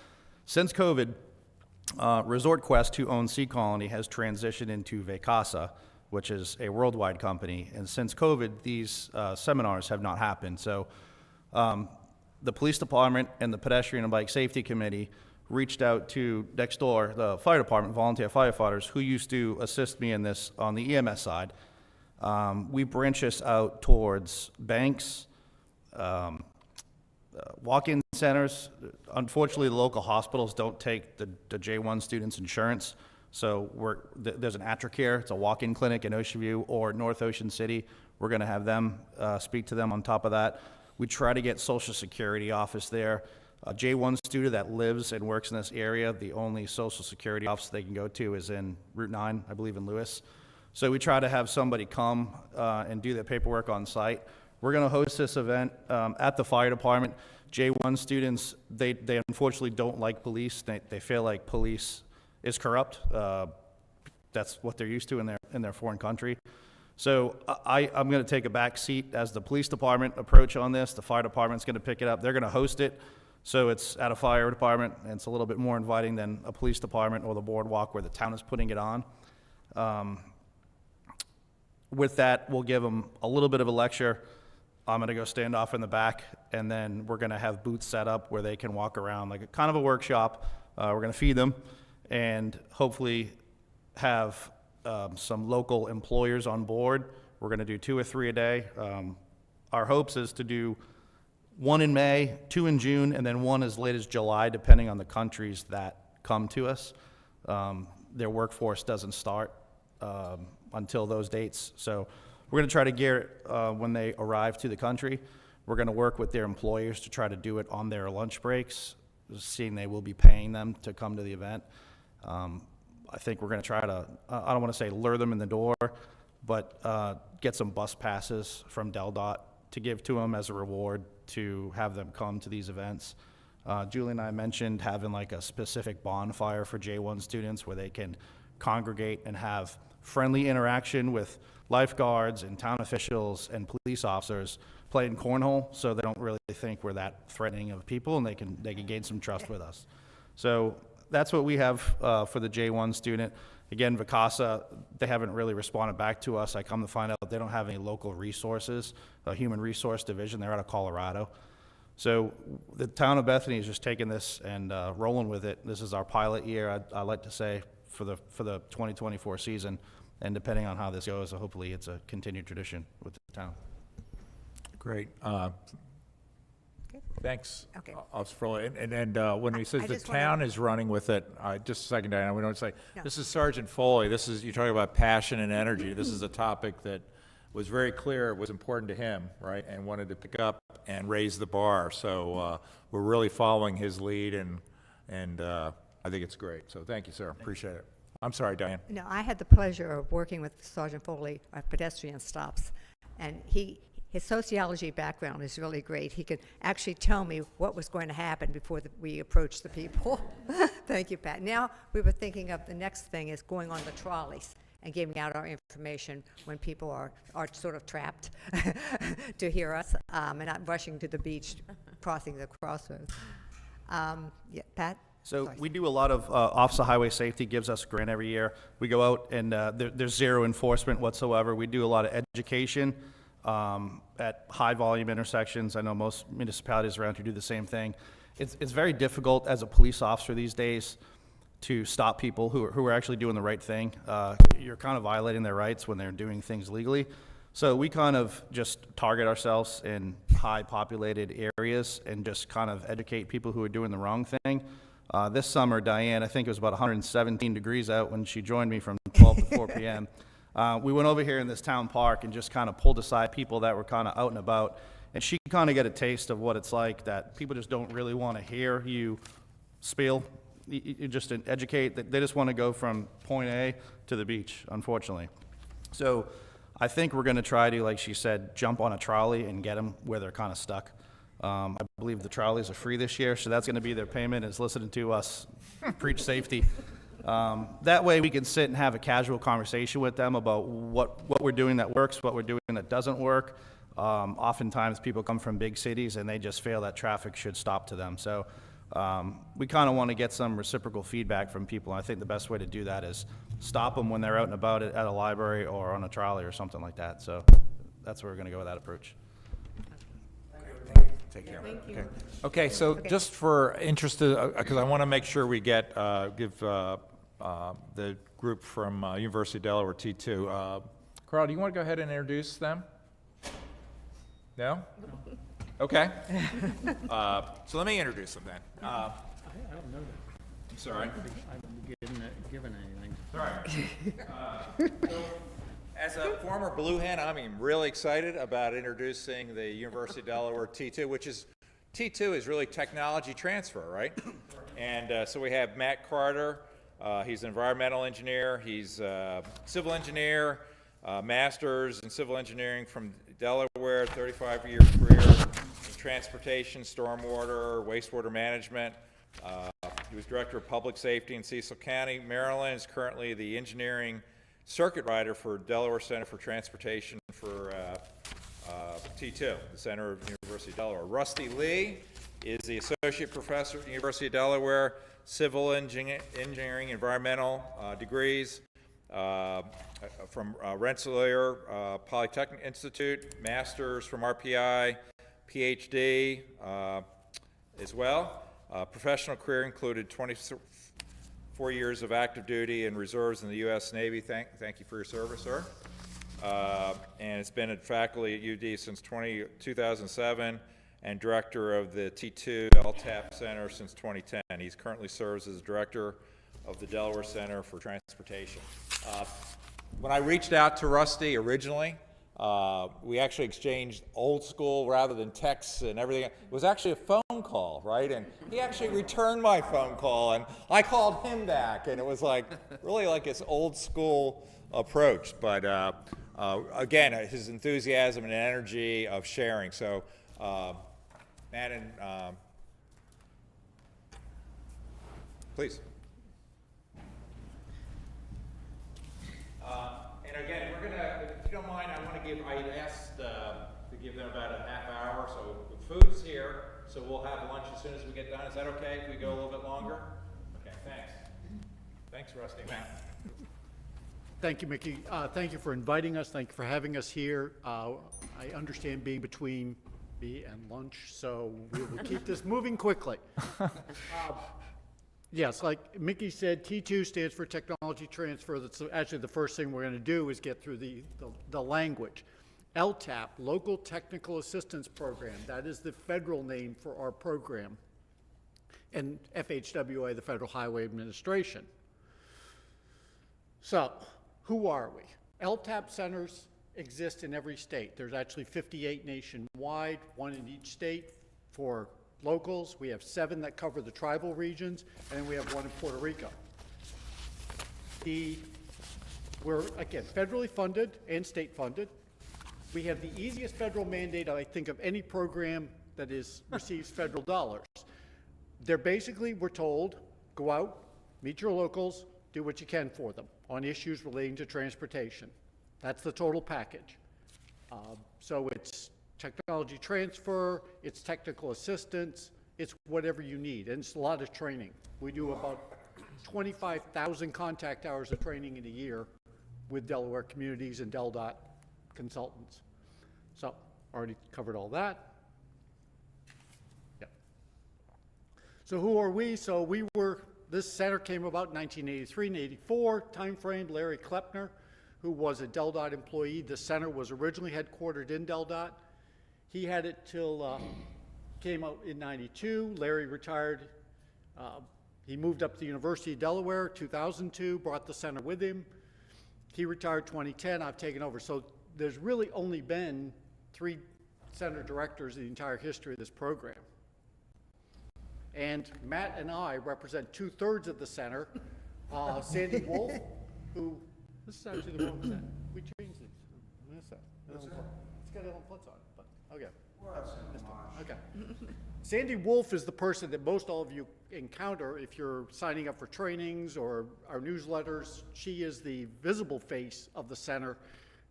Since COVID, Resort Quest, who owns Sea Colony, has transitioned into Vacasa, which is a worldwide company. And since COVID, these seminars have not happened. So the police department and the Pedestrian and Bike Safety Committee reached out to next door, the fire department, volunteer firefighters, who used to assist me in this on the EMS side. We branch this out towards banks, walk-in centers. Unfortunately, the local hospitals don't take the J1 students' insurance, so there's an Atracare, it's a walk-in clinic in Ocean View or North Ocean City. We're going to have them speak to them on top of that. We try to get Social Security office there. A J1 student that lives and works in this area, the only Social Security office they can go to is in Route 9, I believe in Lewis. So we try to have somebody come and do their paperwork on site. We're going to host this event at the fire department. J1 students, they unfortunately don't like police. They feel like police is corrupt. That's what they're used to in their foreign country. So I'm going to take a back seat as the police department approach on this. The fire department's going to pick it up. They're going to host it. So it's at a fire department, and it's a little bit more inviting than a police department or the boardwalk where the town is putting it on. With that, we'll give them a little bit of a lecture. I'm going to go stand off in the back, and then we're going to have booths set up where they can walk around like kind of a workshop. We're going to feed them and hopefully have some local employers on board. We're going to do 2 or 3 a day. Our hopes is to do 1 in May, 2 in June, and then 1 as late as July, depending on the countries that come to us. Their workforce doesn't start until those dates. So we're going to try to gear it when they arrive to the country. We're going to work with their employers to try to do it on their lunch breaks, seeing they will be paying them to come to the event. I think we're going to try to, I don't want to say lure them in the door, but get some bus passes from DelDOT to give to them as a reward to have them come to these events. Julie and I mentioned having like a specific bonfire for J1 students where they can congregate and have friendly interaction with lifeguards and town officials and police officers playing cornhole, so they don't really think we're that threatening of people, and they can gain some trust with us. So that's what we have for the J1 student. Again, Vicasa, they haven't really responded back to us. I come to find out they don't have any local resources, a human resource division. They're out of Colorado. So the town of Bethany is just taking this and rolling with it. This is our pilot year, I like to say, for the 2024 season. And depending on how this goes, hopefully it's a continued tradition with the town. Great. Thanks, Okay. Officer Furley. And when he says I the just wanna- town is running with it, just a second, Diana, we don't say, No. this is Sergeant Foley. This is, you're talking about passion and energy. This is a topic that was very clear, it was important to him, right? And wanted to pick up and raise the bar. So we're really following his lead, and I think it's great. So thank you, sir. Appreciate it. I'm sorry, Diane. No, I had the pleasure of working with Sergeant Foley at Pedestrian Stops, and his sociology background is really great. He could actually tell me what was going to happen before we approached the people. Thank you, Pat. Now, we were thinking of the next thing is going on the trolleys and giving out our information when people are sort of trapped to hear us and not rushing to the beach, crossing the crossroads. Yeah, Pat? So Sorry. we do a lot of Office of Highway Safety gives us a grant every year. We go out and there's zero enforcement whatsoever. We do a lot of education at high volume intersections. I know most municipalities around here do the same thing. It's very difficult as a police officer these days to stop people who are actually doing the right thing. You're kind of violating their rights when they're doing things legally. So we kind of just target ourselves in high populated areas and just kind of educate people who are doing the wrong thing. This summer, Diane, I think it was about 117 degrees out when she joined me from 12 to 4 p.m. We went over here in this town park and just kind of pulled aside people that were kind of out and about. And she kind of got a taste of what it's like, that people just don't really want to hear you spiel. You just educate. They just want to go from point A to the beach, unfortunately. So I think we're going to try to, like she said, jump on a trolley and get them where they're kind of stuck. I believe the trolleys are free this year, so that's going to be their payment, is listening to us preach safety. That way we can sit and have a casual conversation with them about what we're doing that works, what we're doing that doesn't work. Oftentimes people come from big cities and they just feel that traffic should stop to them. So we kind of want to get some reciprocal feedback from people. And I think the best way to do that is stop them when they're out and about at a library or on a trolley or something like that. So that's where we're going to go with that approach. Take care. Okay, so just for interest, because I want to make sure we give the group from University of Delaware T2. Carl, do you want to go ahead and introduce them? No? Okay. So let me introduce them then. I don't know that. I'm sorry. I haven't given anything. All right. So, as a former Blue Hen, I'm really excited about introducing the University of Delaware T2, which is, T2 is really technology transfer, right? And so we have Matt Carter. He's an environmental engineer. He's a civil engineer, master's in civil engineering from Delaware, 35-year career in transportation, stormwater, wastewater management. He was director of public safety in Cecil County, Maryland. Is currently the engineering circuit rider for Delaware Center for Transportation for T2, the Center of University of Delaware. Rusty Lee is the associate professor at the University of Delaware, civil engineering, environmental degrees from Rensselaer Polytechnic Institute, master's from RPI, PhD as well. Professional career included 24 years of active duty and reserves in the U.S. Navy. Thank you for your service, sir. And it's been at faculty at UD since 2007 and director of the T2 LTAP Center since 2010. He currently serves as director of the Delaware Center for Transportation. When I reached out to Rusty originally, we actually exchanged old school rather than texts and everything. It was actually a phone call, right? And he actually returned my phone call, and I called him back, and it was like really like this old school approach. But again, his enthusiasm and energy of sharing. So, Matt and please. And again, we're gonna, if you don't mind, I asked to give them about a half hour. So the food's here. So we'll have lunch as soon as we get done. Is that okay if we go a little bit longer? Okay, thanks. Thanks, Rusty. Matt. Thank you, Mickey. Thank you for inviting us. Thank you for having us here. I understand being between me and lunch, so we will keep this moving quickly. Yes, like Mickey said, T2 stands for technology transfer. That's actually the first thing we're going to do is get through the language. LTAP, Local Technical Assistance Program, that is the federal name for our program. And FHWA, the Federal Highway Administration. So, who are we? LTAP centers exist in every state. There's actually 58 nationwide, one in each state for locals. We have 7 that cover the tribal regions, and then we have 1 in Puerto Rico. We're, again, federally funded and state funded. We have the easiest federal mandate, I think, of any program that receives federal dollars. They're basically, we're told, go out, meet your locals, do what you can for them on issues relating to transportation. That's the total package. So it's technology transfer, it's technical assistance, it's whatever you need, and it's a lot of training. We do about 25,000 contact hours of training in a year with Delaware communities and DelDOT consultants. So, already covered all that. Yep. So who are we? So this center came about in 1983 and 84 timeframe. Larry Klepner, who was a DelDOT employee. The center was originally headquartered in DelDOT. He had it till, came out in 92. Larry retired. He moved up to the University of Delaware, 2002, brought the center with him. He retired 2010, I've taken over. So there's really only been 3 center directors in the entire history of this program. And Matt and I represent 2/3 of the center. Sandy Wolf, who, this is actually the wrong set. We changed these. It's got Ellen Plutz on it, but okay. Okay. Sandy Wolf is the person that most all of you encounter if you're signing up for trainings or our newsletters. She is the visible face of the center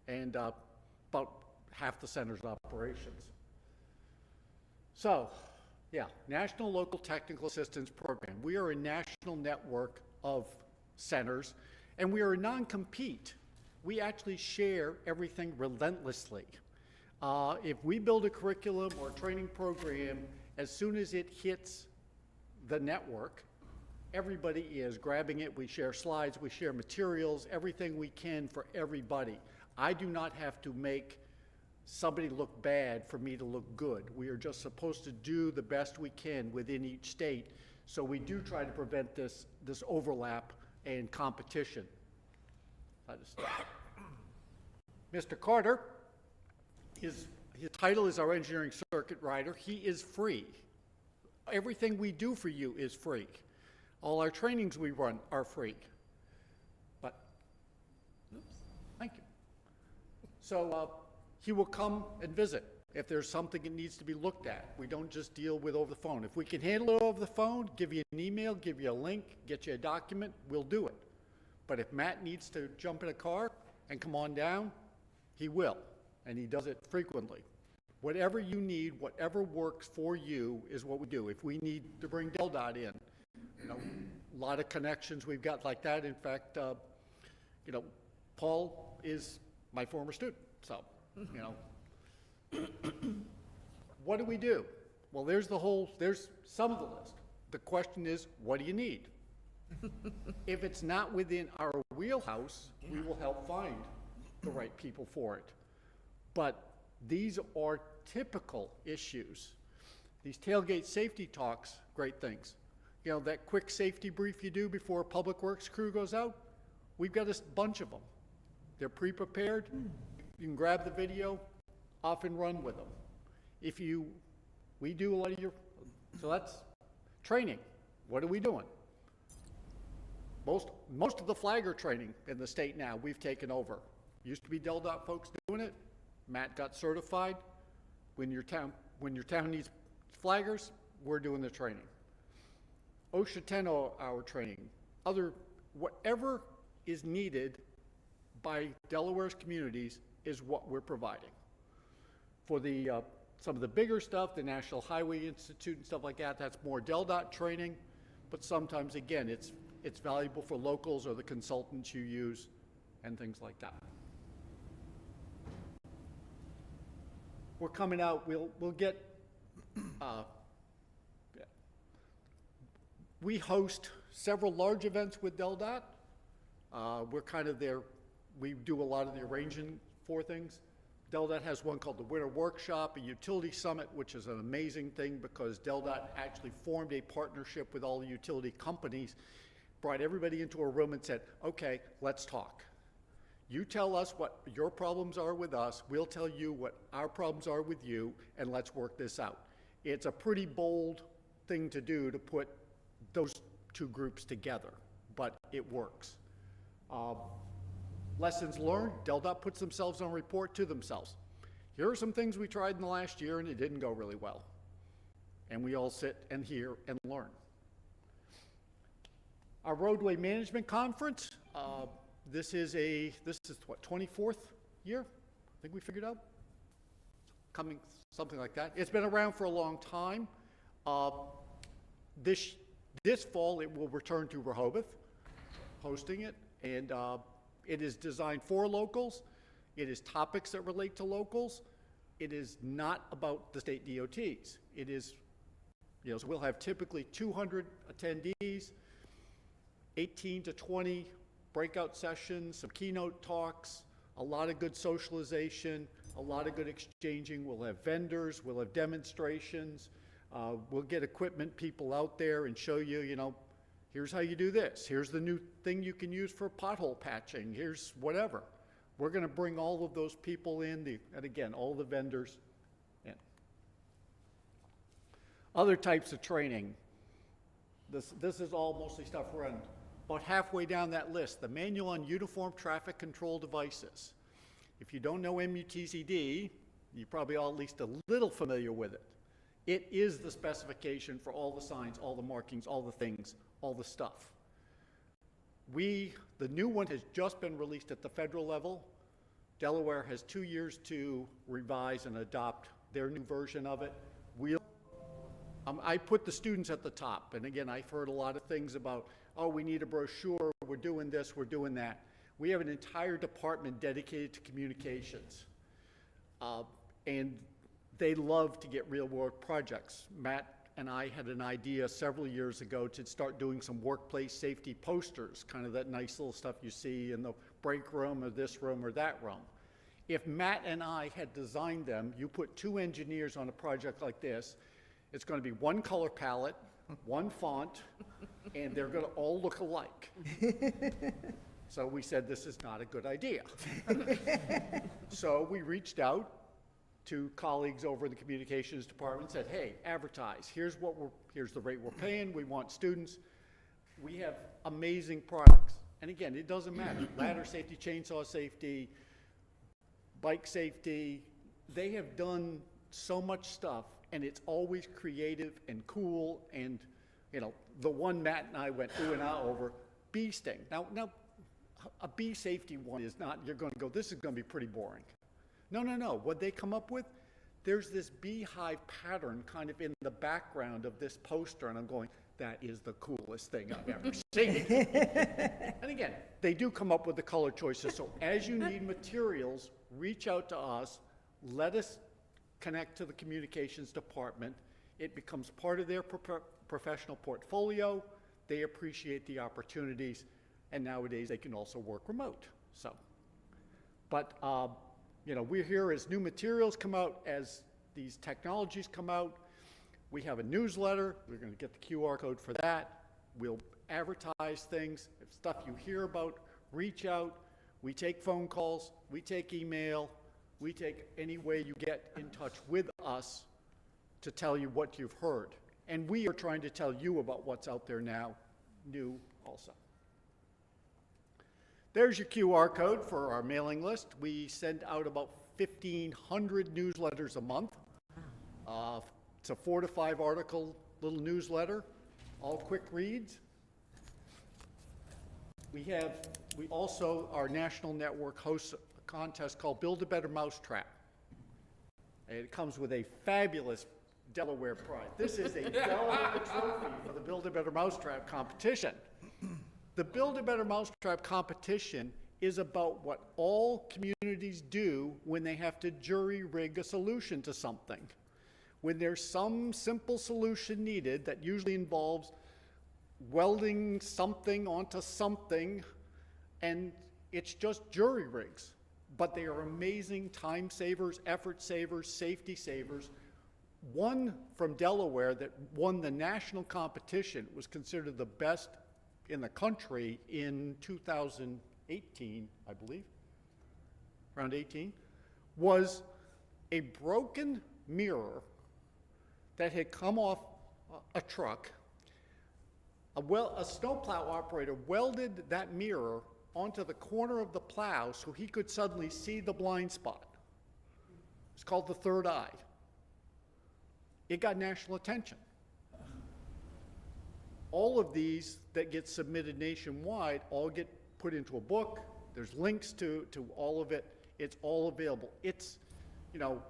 and about half the center's operations. So, yeah, National Local Technical Assistance Program. We are a national network of centers, and we are a non-compete. We actually share everything relentlessly. If we build a curriculum or training program, as soon as it hits the network, everybody is grabbing it. We share slides, we share materials, everything we can for everybody. I do not have to make somebody look bad for me to look good. We are just supposed to do the best we can within each state. So we do try to prevent this overlap and competition. Mr. Carter, his title is our engineering circuit rider. He is free. Everything we do for you is free. All our trainings we run are free. But, thank you. So he will come and visit if there's something that needs to be looked at. We don't just deal with over the phone. If we can handle it over the phone, give you an email, give you a link, get you a document, we'll do it. But if Matt needs to jump in a car and come on down, he will, and he does it frequently. Whatever you need, whatever works for you is what we do. If we need to bring DelDOT in, you know, a lot of connections we've got like that. In fact, you know, Paul is my former student, so, you know. What do we do? Well, there's some of the list. The question is, what do you need? If it's not within our wheelhouse, we will help find the right people for it. But these are typical issues. These tailgate safety talks, great things. You know, that quick safety brief you do before a public works crew goes out, we've got a bunch of them. They're pre-prepared. You can grab the video, off and run with them. We do a lot of so that's training. What are we doing? Most of the flagger training in the state now, we've taken over. Used to be DelDOT folks doing it. Matt got certified. When your town needs flaggers, we're doing the training. OSHA 10-hour training, whatever is needed by Delaware's communities is what we're providing. For the some of the bigger stuff, the National Highway Institute and stuff like that, that's more DelDOT training, but sometimes, again, it's valuable for locals or the consultants you use and things like that. We're coming out, we'll get, we host several large events with DelDOT. We're kind of there, we do a lot of the arranging for things. DelDOT has one called the Winter Workshop, a utility summit, which is an amazing thing because DelDOT actually formed a partnership with all the utility companies, brought everybody into a room and said, okay, let's talk. You tell us what your problems are with us, we'll tell you what our problems are with you, and let's work this out. It's a pretty bold thing to do to put those two groups together, but it works. Lessons learned, DelDOT puts themselves on report to themselves. Here are some things we tried in the last year and it didn't go really well. And we all sit and hear and learn. Our roadway management conference, this is what, 24th year? I think we figured out? Coming, something like that. It's been around for a long time. This fall it will return to Rehoboth, hosting it, and it is designed for locals. It is topics that relate to locals. It is not about the state DOTs. It is, so we'll have typically 200 attendees, 18 to 20 breakout sessions, some keynote talks, a lot of good socialization, a lot of good exchanging. We'll have vendors, we'll have demonstrations. We'll get equipment people out there and show you, here's how you do this. Here's the new thing you can use for pothole patching. Here's whatever. We're going to bring all of those people in, and again, all the vendors in. Other types of training. This is all mostly stuff we're on. About halfway down that list, the Manual on Uniform Traffic Control Devices. If you don't know MUTCD, you're probably all at least a little familiar with it. It is the specification for all the signs, all the markings, all the things, all the stuff. The new one has just been released at the federal level. Delaware has 2 years to revise and adopt their new version of it. I put the students at the top, and again, I've heard a lot of things about, oh, we need a brochure, we're doing this, we're doing that. We have an entire department dedicated to communications. And they love to get real-world projects. Matt and I had an idea several years ago to start doing some workplace safety posters, kind of that nice little stuff you see in the break room or this room or that room. If Matt and I had designed them, you put 2 engineers on a project like this, it's going to be one color palette, one font, and they're going to all look alike. So we said, this is not a good idea. So we reached out to colleagues over in the communications department, said, hey, advertise. Here's the rate we're paying. We want students. We have amazing products. And again, it doesn't matter. Ladder safety, chainsaw safety, bike safety. They have done so much stuff, and it's always creative and cool. And the one Matt and I went ooh and ah over, bee sting. Now, a bee safety one is not. You're going to go, this is going to be pretty boring. No. What they come up with, there's this beehive pattern kind of in the background of this poster, and I'm going, that is the coolest thing I've ever seen. And again, they do come up with the color choices, so as you need materials, reach out to us, let us connect to the communications department. It becomes part of their professional portfolio. They appreciate the opportunities, and nowadays they can also work remote. But we're here as new materials come out, as these technologies come out. We have a newsletter. We're going to get the QR code for that. We'll advertise things. If stuff you hear about, reach out. We take phone calls. We take email. We take any way you get in touch with us to tell you what you've heard. And we are trying to tell you about what's out there now, new also. there's your QR code for our mailing list. We send out about 1,500 newsletters a month. It's a 4 to 5 article little newsletter, all quick reads. We also, our national network hosts a contest called Build a Better Mousetrap. And it comes with a fabulous Delaware prize. This is a Delaware trophy for the Build a Better Mousetrap competition. The Build a Better Mousetrap competition is about what all communities do when they have to jury rig a solution to something. When there's some simple solution needed that usually involves welding something onto something, and it's just jury rigs. But they are amazing time savers, effort savers, safety savers. One from Delaware that won the national competition was considered the best in the country in 2018, I believe, around 18, was a broken mirror that had come off a truck. A snowplow operator welded that mirror onto the corner of the plow so he could suddenly see the blind spot. It's called the third eye. It got national attention. All of these that get submitted nationwide all get put into a book. There's links to all of it. It's all available. It's, you know,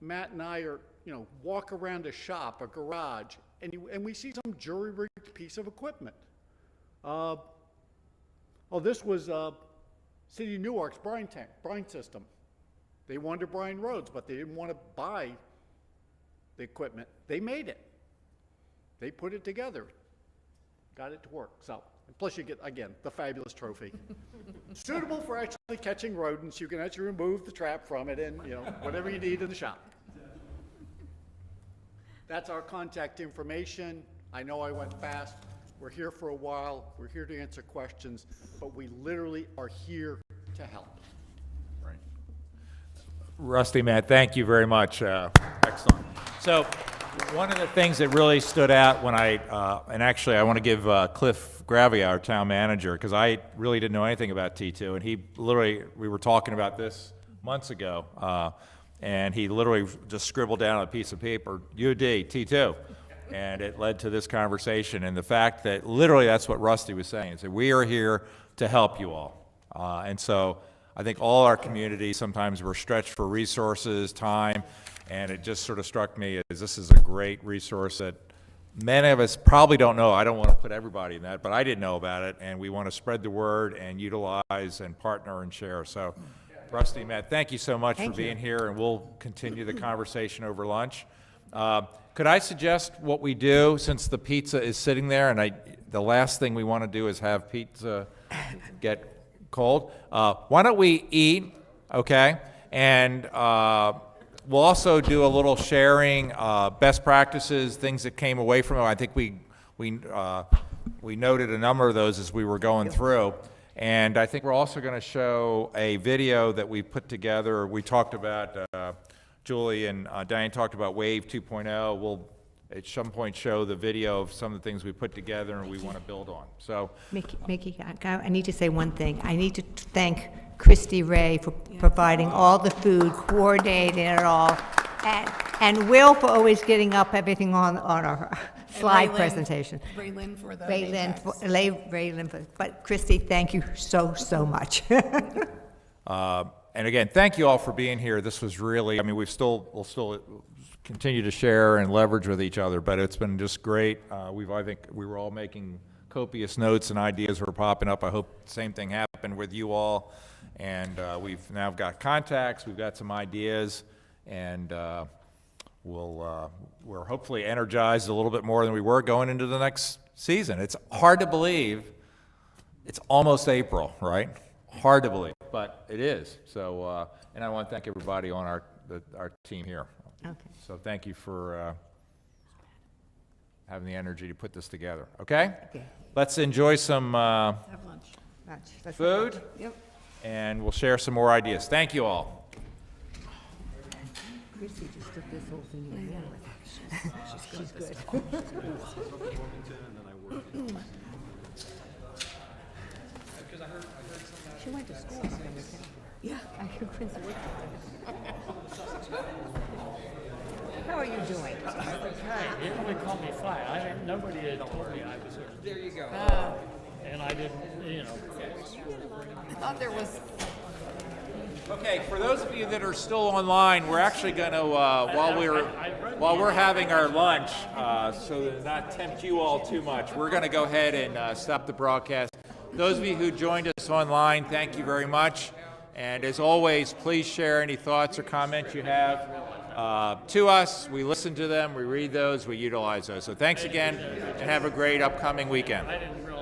Matt and I are, you know, walk around a shop, a garage, and we see some jury-rigged piece of equipment. This was City of Newark's brine system. They wanted to brine roads, but they didn't want to buy the equipment. They made it. They put it together, got it to work. So, and plus you get, again, the fabulous trophy. Suitable for actually catching rodents. You can actually remove the trap from it and, you know, whatever you need in the shop. That's our contact information. I know I went fast. We're here for a while. We're here to answer questions, but we literally are here to help. Right. Rusty, Matt, thank you very much. Excellent. So one of the things that really stood out when and actually I want to give Cliff Gravia, our town manager, because I really didn't know anything about T2, and he literally, we were talking about this months ago, and he literally just scribbled down on a piece of paper, UD, T2. And it led to this conversation, and the fact that literally that's what Rusty was saying, is that we are here to help you all. And so I think all our communities, sometimes we're stretched for resources, time, and it just sort of struck me as this is a great resource that many of us probably don't know. I don't want to put everybody in that, but I didn't know about it, and we want to spread the word and utilize and partner and share. So Rusty, Matt, thank you so much for being here, and we'll continue the conversation over lunch. Could I suggest what we do, since the pizza is sitting there, and the last thing we want to do is have pizza get cold. Why don't we eat, okay? And we'll also do a little sharing, best practices, things that came away from it. I think we noted a number of those as we were going through. And I think we're also going to show a video that we put together. We talked about Julie and Diane talked about Wave 2.0. We'll at some point show the video of some of the things we put together and we want to build on. So, Mickey, I need to say one thing. I need to thank Christy Ray for providing all the food, coordinating it all, and Will for always getting up everything on our slide presentation. Raylyn for the Raylyn, but Christy, thank you so much. And again, thank you all for being here. This was really, I mean, we'll still continue to share and leverage with each other, but it's been just great. I think we were all making copious notes and ideas were popping up. I hope the same thing happened with you all. And we've now got contacts, we've got some ideas, and we're hopefully energized a little bit more than we were going into the next season. It's hard to believe it's almost April, right? Hard to believe, but it is. So, and I want to thank everybody on our team here. Okay. So thank you for having the energy to put this together. Okay? Okay. Let's enjoy some Have lunch. Let's food, Yep. and we'll share some more ideas. Thank you all. Christy just took this whole thing in hand. She's good. Because I heard some How are you doing? They only called me Fly. Nobody had told me I was here. There you go. And I didn't, I thought there was. Okay, for those of you that are still online, we're actually going to, while we're having our lunch, so to not tempt you all too much, we're going to go ahead and stop the broadcast. Those of you who joined us online, thank you very much. And as always, please share any thoughts or comments you have to us. We listen to them, we read those, we utilize those. So thanks again, and have a great upcoming weekend. I didn't realize